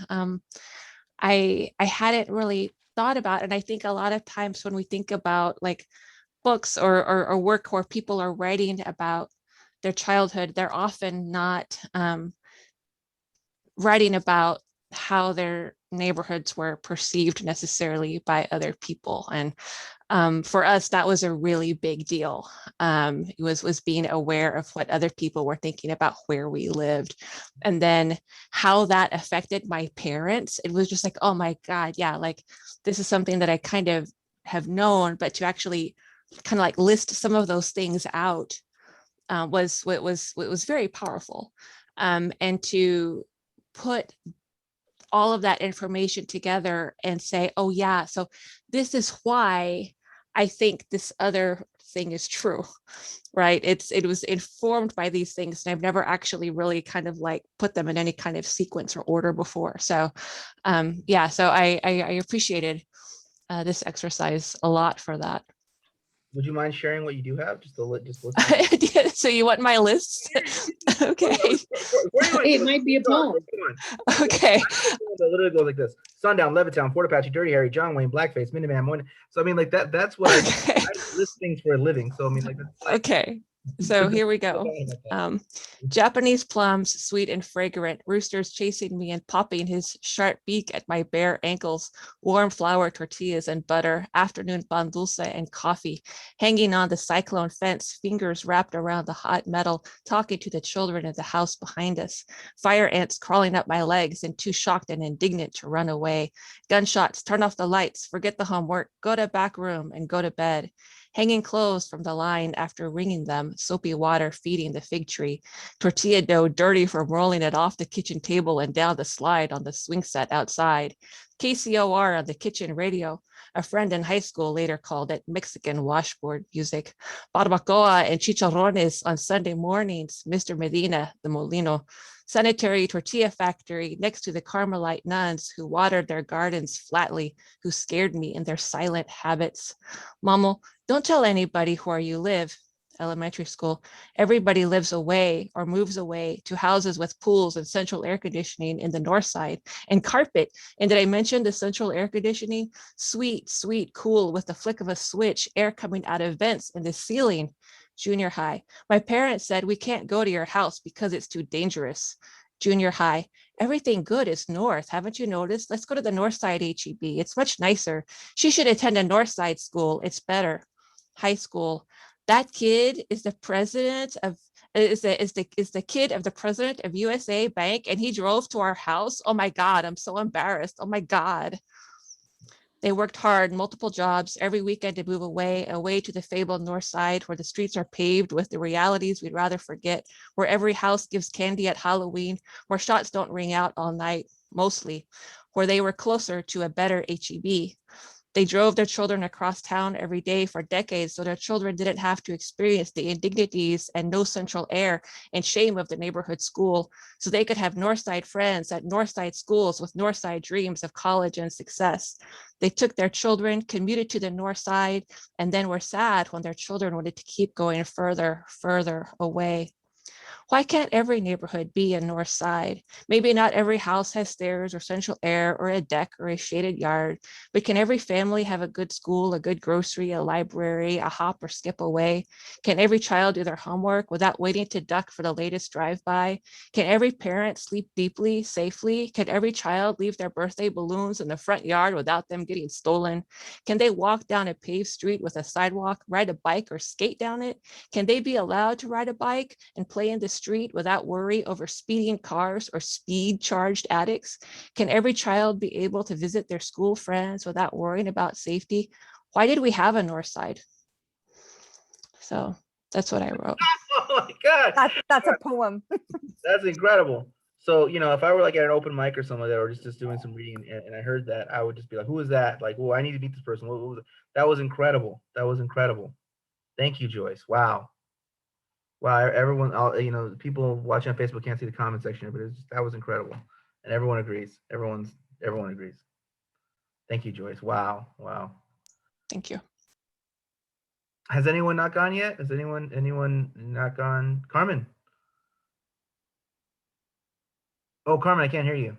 I hadn't really thought about. And I think a lot of times when we think about like books or work where people are writing about their childhood, they're often not writing about how their neighborhoods were perceived necessarily by other people. And for us, that was a really big deal. It was being aware of what other people were thinking about where we lived, and then how that affected my parents. It was just like, oh my God, yeah, like this is something that I kind of have known, but to actually kind of like list some of those things out was very powerful. And to put all of that information together and say, oh yeah, so this is why I think this other thing is true, right? It was informed by these things, and I've never actually really kind of like put them in any kind of sequence or order before. So yeah, so I appreciated this exercise a lot for that. Would you mind sharing what you do have? Just listen. So you want my list? Okay. It might be a poem. Okay. It literally goes like this: Sundown, Levittown, Fort Apache, Dirty Harry, John Wayne, Blackface, Miniman, Moynihan. So I mean, like that's what Okay. I list things for a living. So I mean, like, that's, Okay. So here we go. Japanese plums, sweet and fragrant, roosters chasing me and popping his sharp beak at my bare ankles, warm flour tortillas and butter, afternoon pan dulce and coffee, hanging on the cyclone fence, fingers wrapped around the hot metal, talking to the children in the house behind us, fire ants crawling up my legs and too shocked and indignant to run away, gunshots, turn off the lights, forget the homework, go to back room and go to bed, hanging clothes from the line after wringing them, soapy water feeding the fig tree, tortilla dough dirty from rolling it off the kitchen table and down the slide on the swing set outside, KCOR on the kitchen radio. A friend in high school later called it Mexican washboard music. Barbacoa and chicharrones on Sunday mornings, Mr. Medina, the Molino. Sanitary tortilla factory next to the Carmelite nuns who watered their gardens flatly, who scared me in their silent habits. Mamo, don't tell anybody where you live. Elementary school. Everybody lives away or moves away to houses with pools and central air conditioning in the north side and carpet. And did I mention the central air conditioning? Sweet, sweet, cool with the flick of a switch, air coming out of vents in the ceiling. Junior high. My parents said, we can't go to your house because it's too dangerous. Junior high. Everything good is north. Haven't you noticed? Let's go to the north side HEB. It's much nicer. She should attend a north side school. It's better. High school. That kid is the president of is the kid of the president of USA Bank, and he drove to our house. Oh my God, I'm so embarrassed. Oh my God. They worked hard, multiple jobs every weekend to move away to the fabled north side where the streets are paved with the realities we'd rather forget, where every house gives candy at Halloween, where shots don't ring out all night, mostly, where they were closer to a better HEB. They drove their children across town every day for decades so their children didn't have to experience the indignities and no central air and shame of the neighborhood school, so they could have Northside friends at Northside schools with Northside dreams of college and success. They took their children, commuted to the North Side, and then were sad when their children wanted to keep going further away. Why can't every neighborhood be a North Side? Maybe not every house has stairs or central air or a deck or a shaded yard, but can every family have a good school, a good grocery, a library, a hop or skip away? Can every child do their homework without waiting to duck for the latest drive-by? Can every parent sleep deeply, safely? Can every child leave their birthday balloons in the front yard without them getting stolen? Can they walk down a paved street with a sidewalk, ride a bike or skate down it? Can they be allowed to ride a bike and play in the street without worry over speeding cars or speed charged addicts? Can every child be able to visit their school friends without worrying about safety? Why did we have a North Side? So that's what I wrote. Oh my God. That's a poem. That's incredible. So, you know, if I were like at an open mic or something like that, or just doing some reading and I heard that, I would just be like, who is that? Like, oh, I need to meet this person. What was it? That was incredible. That was incredible. Thank you, Joyce. Wow. Wow. Everyone, you know, people watching on Facebook can't see the comment section, but that was incredible. And everyone agrees. Everyone agrees. Thank you, Joyce. Wow. Wow. Thank you. Has anyone not gone yet? Has anyone not gone? Carmen. Oh, Carmen, I can't hear you.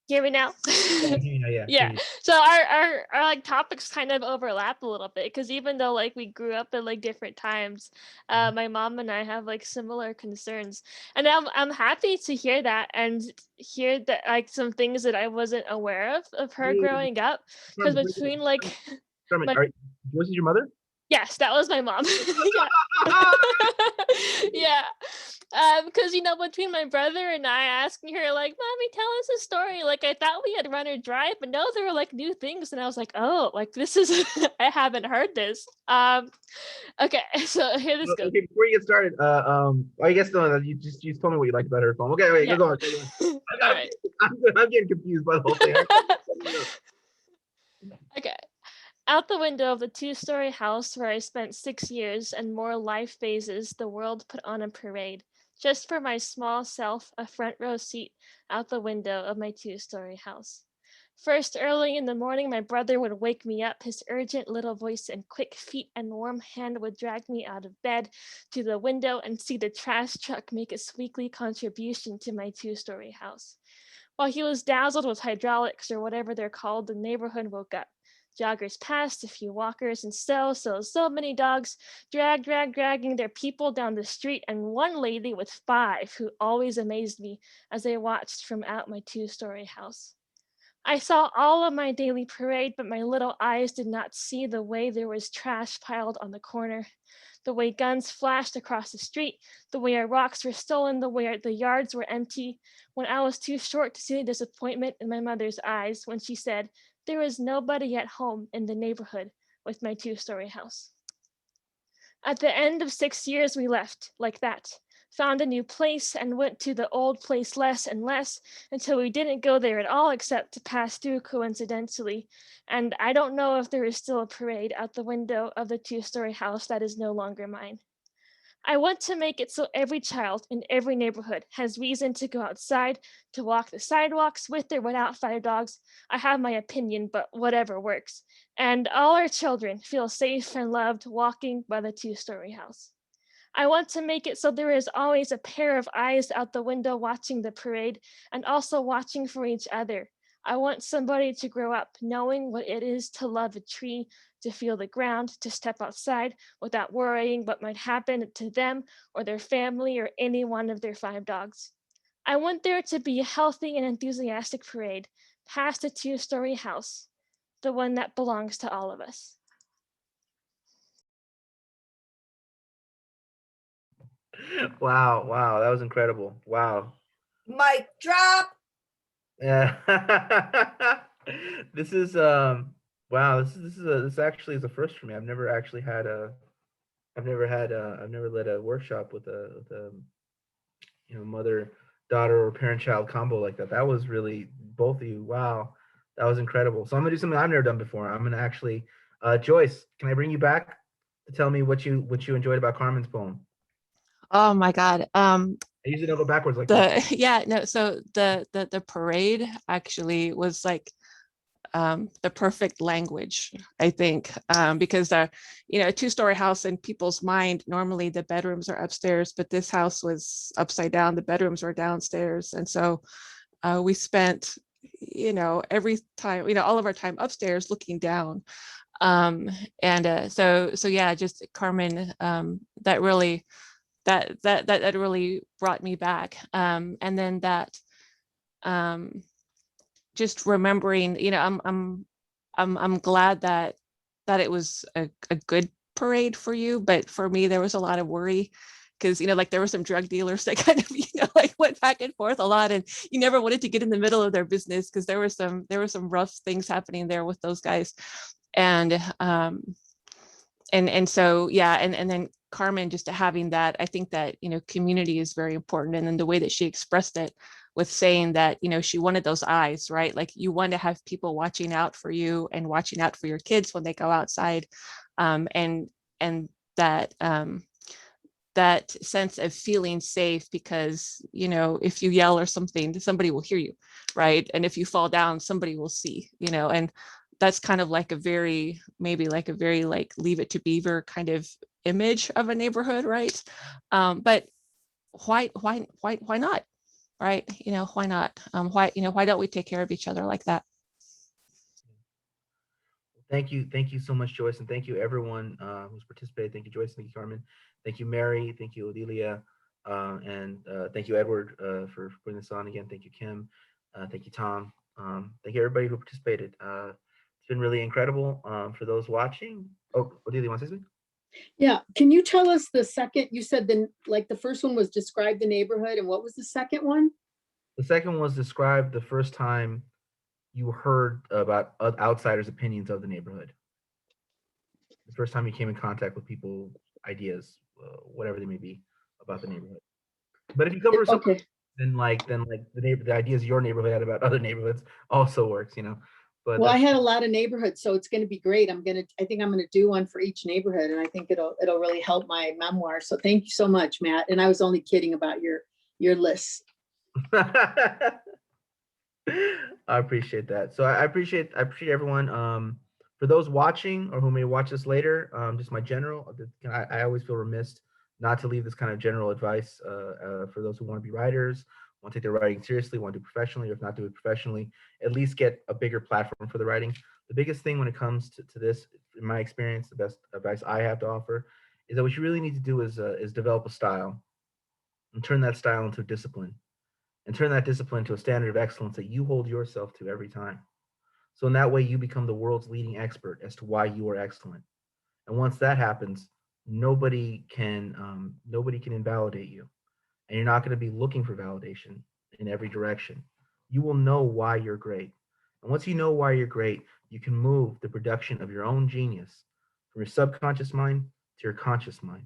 Hear me now? Yeah, I can hear you now, yeah. Yeah. So our like topics kind of overlap a little bit because even though like we grew up at like different times, my mom and I have like similar concerns, and I'm happy to hear that and hear that like some things that I wasn't aware of her Yeah. growing up, because Carmen, between like Carmen, my was it your mother? yes, that was my mom. Yeah. Yeah. Because you know, between my brother and I asking her, like, Mommy, tell us a story. Like, I thought we had run or drive, but no, there were like new things. And I was like, oh, like this is I haven't heard this. Okay, so here this goes. Okay, before you get started, I guess no, you told me what you liked about her phone. Okay, wait, Yeah. go on. All right. I'm getting confused by the whole thing. Okay. Out the window of the two-story house where I spent 6 years and more life phases, the world put on a parade. Just for my small self, a front row seat out the window of my two-story house. First, early in the morning, my brother would wake me up. His urgent little voice and quick feet and warm hand would drag me out of bed to the window and see the trash truck make its weekly contribution to my two-story house. While he was dazzled with hydraulics or whatever they're called, the neighborhood woke up. Joggers passed, a few walkers, and so many dogs dragging their people down the street, and one lady with 5 who always amazed me as I watched from out my two-story house. I saw all of my daily parade, but my little eyes did not see the way there was trash piled on the corner, the way guns flashed across the street, the way our rocks were stolen, the way the yards were empty, when I was too short to see the disappointment in my mother's eyes when she said, there was nobody at home in the neighborhood with my two-story house. At the end of 6 years, we left like that, found a new place and went to the old place less and less until we didn't go there at all except to pass through coincidentally. And I don't know if there is still a parade out the window of the two-story house that is no longer mine. I want to make it so every child in every neighborhood has reason to go outside, to walk the sidewalks with or without 5 dogs. I have my opinion, but whatever works. And all our children feel safe and loved walking by the two-story house. I want to make it so there is always a pair of eyes out the window watching the parade and also watching for each other. I want somebody to grow up knowing what it is to love a tree, to feel the ground, to step outside without worrying what might happen to them or their family or any one of their 5 dogs. I want there to be a healthy and enthusiastic parade past a two-story house, the one that belongs to all of us. Wow, wow, that was incredible. Wow. Mic drop. Yeah. This is wow, this actually is a first for me. I've never led a workshop with a mother daughter or parent child combo like that. That was really both of you. Wow. That was incredible. So I'm gonna do something I've never done before. I'm gonna actually, Joyce, can I bring you back to tell me what you enjoyed about Carmen's poem? Oh my God. I usually don't go backwards like this. Yeah, no, so the parade actually was like the perfect language, I think, because a two-story house in people's mind, normally the bedrooms are upstairs, but this house was upside down, the bedrooms were downstairs. And so we spent, every time, all of our time upstairs looking down. So yeah, just Carmen, that really brought me back. And then that just remembering, I'm glad that it was a good parade for you, but for me there was a lot of worry because like there were some drug dealers that kind of like went back and forth a lot, and you never wanted to get in the middle of their business because there were some rough things happening there with those guys. And so yeah, and then Carmen just having that, I think that community is very important, and then the way that she expressed it with saying that she wanted those eyes, right? Like you want to have people watching out for you and watching out for your kids when they go outside, and that that sense of feeling safe because if you yell or something, somebody will hear you, right? And if you fall down, somebody will see, and that's kind of like a very like Leave It to Beaver kind of image of a neighborhood, right? But why not, right? Why not? Why don't we take care of each other like that? Thank you so much, Joyce, and thank you everyone who's participated. Thank you, Joyce. Thank you, Carmen. Thank you, Mary. Thank you, Odelia, and thank you, Edward, for putting this on again. Thank you, Kim. Thank you, Tom. Thank you, everybody who participated. It's been really incredible. For those watching, oh, Odelia, you want to say something? Yeah, can you tell us the second, you said the first one was describe the neighborhood, and what was the second one? The second was describe the first time you heard about outsiders' opinions of the neighborhood. The first time you came in contact with people, ideas, whatever they may be about the neighborhood. But if you cover something, Okay, then the ideas your neighborhood had about other neighborhoods also works, But well, I that's had a lot of neighborhoods, so it's going to be great. I think I'm going to do one for each neighborhood, and I think it'll really help my memoir. So thank you so much, Matt. And I was only kidding about your list. I appreciate that. So I appreciate everyone. For those watching or who may watch this later, just my general, I always feel remiss not to leave this kind of general advice for those who want to be writers, want to take their writing seriously, want to do it professionally, or if not do it professionally, at least get a bigger platform for the writing. The biggest thing when it comes to this, in my experience, the best advice I have to offer is that what you really need to do is develop a style and turn that style into a discipline, and turn that discipline to a standard of excellence that you hold yourself to every time. So in that way, you become the world's leading expert as to why you are excellent. And once that happens, nobody can invalidate you, and you're not going to be looking for validation in every direction. You will know why you're great, and once you know why you're great, you can move the production of your own genius from your subconscious mind to your conscious mind.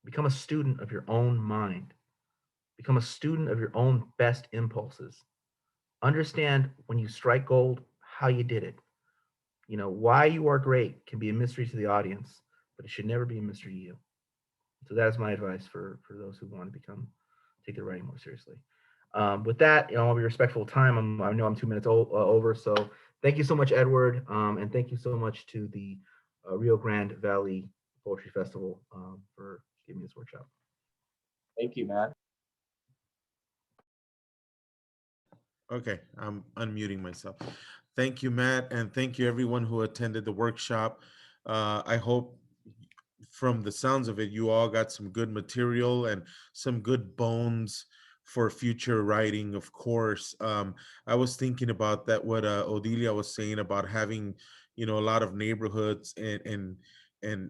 Become a student of your own mind. Become a student of your own best impulses. Understand when you strike gold, how you did it. Why you are great can be a mystery to the audience, but it should never be a mystery to you. So that is my advice for those who want to take their writing more seriously. With that, I'll be respectful of time. I know I'm 2 minutes over. So thank you so much, Edward. And thank you so much to the Rio Grande Valley Poetry Festival for giving me this workshop. Thank you, Matt. Okay, I'm unmuting myself. Thank you, Matt, and thank you everyone who attended the workshop. I hope from the sounds of it, you all got some good material and some good bones for future writing, of course. I was thinking about that, what Odelia was saying about having, a lot of neighborhoods and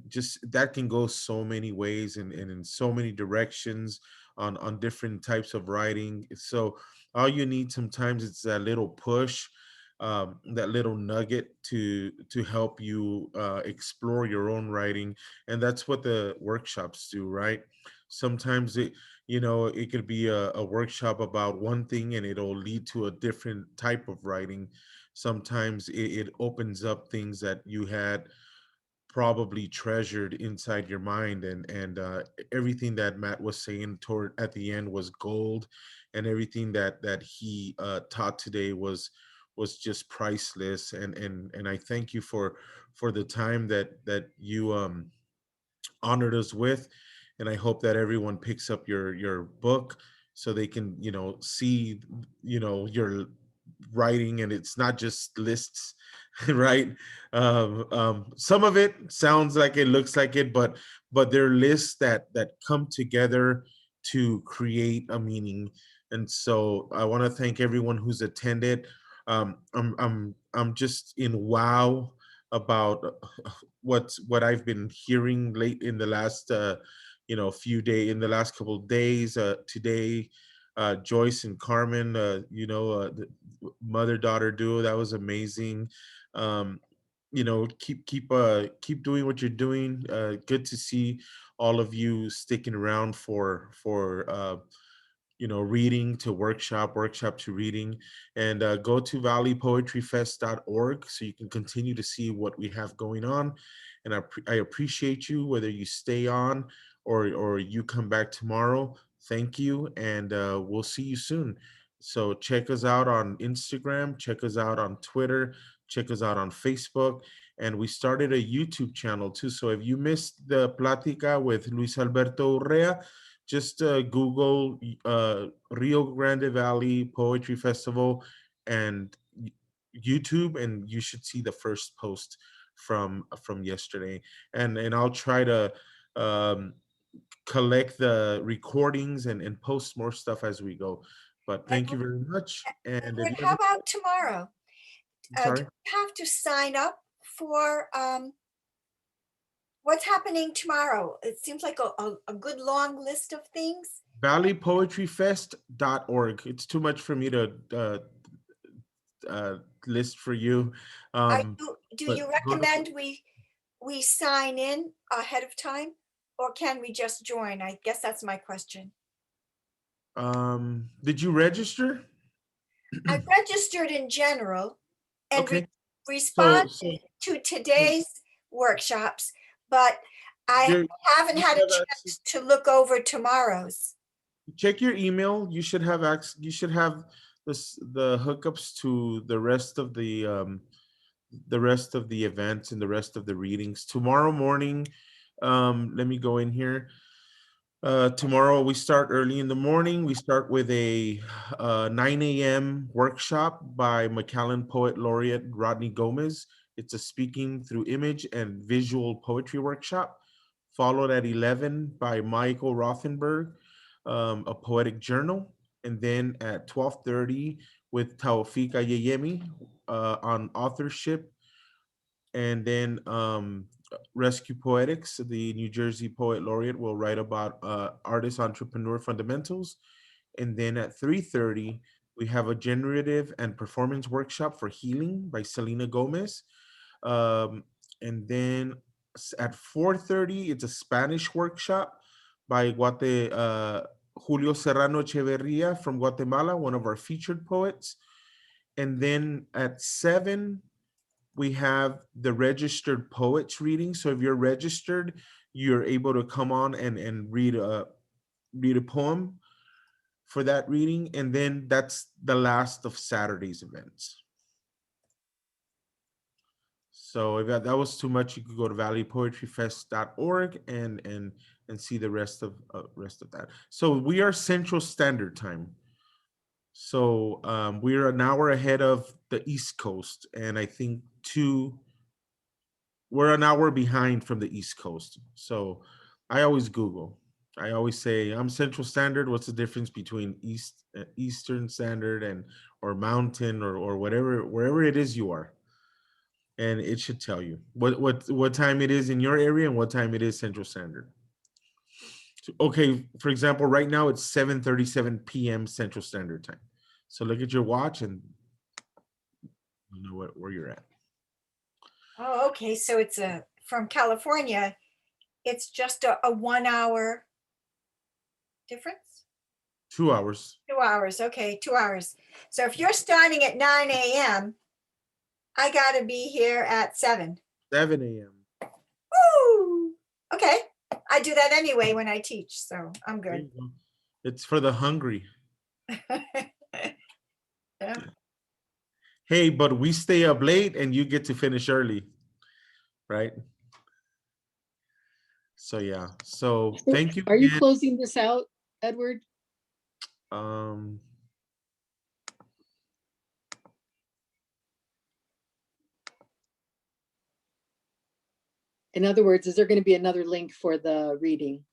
just that can go so many ways and in so many directions on different types of writing. So all you need sometimes is that little push, that little nugget to help you explore your own writing, and that's what the workshops do, right? Sometimes you know, it could be a workshop about one thing and it'll lead to a different type of writing. Sometimes it opens up things that you had probably treasured inside your mind, and everything that Matt was saying toward at the end was gold, and everything that he taught today was just priceless. And I thank you for the time that you honored us with, and I hope that everyone picks up your book so they can, you know, see, you know, your writing, and it's not just lists. Right. Some of it sounds like it, looks like it, but they're lists that come together to create a meaning. And so I want to thank everyone who's attended. I'm just in wow about what I've been hearing late in the last you know, few day in the last couple of days. Today, Joyce and Carmen, you know, the mother-daughter duo, that was amazing. Um, you know, keep doing what you're doing. Good to see all of you sticking around for you know, reading to workshop, workshop to reading. And go to valleypoetryfest.org so you can continue to see what we have going on. And I appreciate you, whether you stay on or you come back tomorrow. Thank you, and we'll see you soon. So check us out on Instagram, check us out on Twitter, check us out on Facebook. And we started a YouTube channel too. So if you missed the Plática with Luis Alberto Urrea, just Google Rio Grande Valley Poetry Festival and YouTube, and you should see the first post from yesterday. And I'll try to um, collect the recordings and post more stuff as we go. But thank you very much. And if Edward, you how have, about tomorrow? Do sorry, you have to sign up for what's happening tomorrow? It seems like a good long list of things. valleypoetryfest.org. It's too much for me to uh, list for you. Are Um, do but you go to, recommend we sign in ahead of time, or can we just join? I guess that's my question. did you register? I registered in general and Okay, responded so to today's workshops, but I there, haven't you had should a have access. chance to look over tomorrow's. Check your email. You should have access. You should have the hookups to the rest of the events and the rest of the readings tomorrow morning. Let me go in here. Tomorrow we start early in the morning. We start with a 9 a.m. workshop by McAllen Poet Laureate Rodney Gomez. It's a speaking through image and visual poetry workshop, followed at 11 by Michael Rothenberg, a poetic journal. And then at 12:30 with Taufik Ayeyemi on authorship. And then Rescue Poetics, the New Jersey Poet Laureate, will write about artist entrepreneur fundamentals. And then at 3:30, we have a generative and performance workshop for healing by Selena Gomez. Um, and then at 4:30, it's a Spanish workshop by Julio Serrano Echeverria from Guatemala, one of our featured poets. And then at 7, we have the registered poets reading. So if you're registered, you're able to come on and read a poem for that reading. And then that's the last of Saturday's events. So if that was too much, you could go to valleypoetryfest.org and see the rest of that. So we are Central Standard Time. So we're an hour ahead of the East Coast, and I think we're an hour behind from the East Coast. So I always Google. I always say I'm Central Standard. What's the difference between Eastern Standard and or Mountain or whatever, wherever it is you are, and it should tell you what time it is in your area and what time it is Central Standard. So, okay, for example, right now it's 7:37 p.m. Central Standard Time. So look at your watch and you know where you're at. Oh, okay. So it's from California. It's just a 1 hour difference. 2 hours. 2 hours, okay, 2 hours. So if you're starting at 9 a.m., I gotta be here at 7. 7 a.m. Woo! Okay, I do that anyway when I teach, so I'm There good. you go. It's for the hungry. Yeah. Hey, but we stay up late and you get to finish early, right? So yeah. So thank you Are you again. closing this out, Edward? Um, In other words, is there going to be another link for the reading?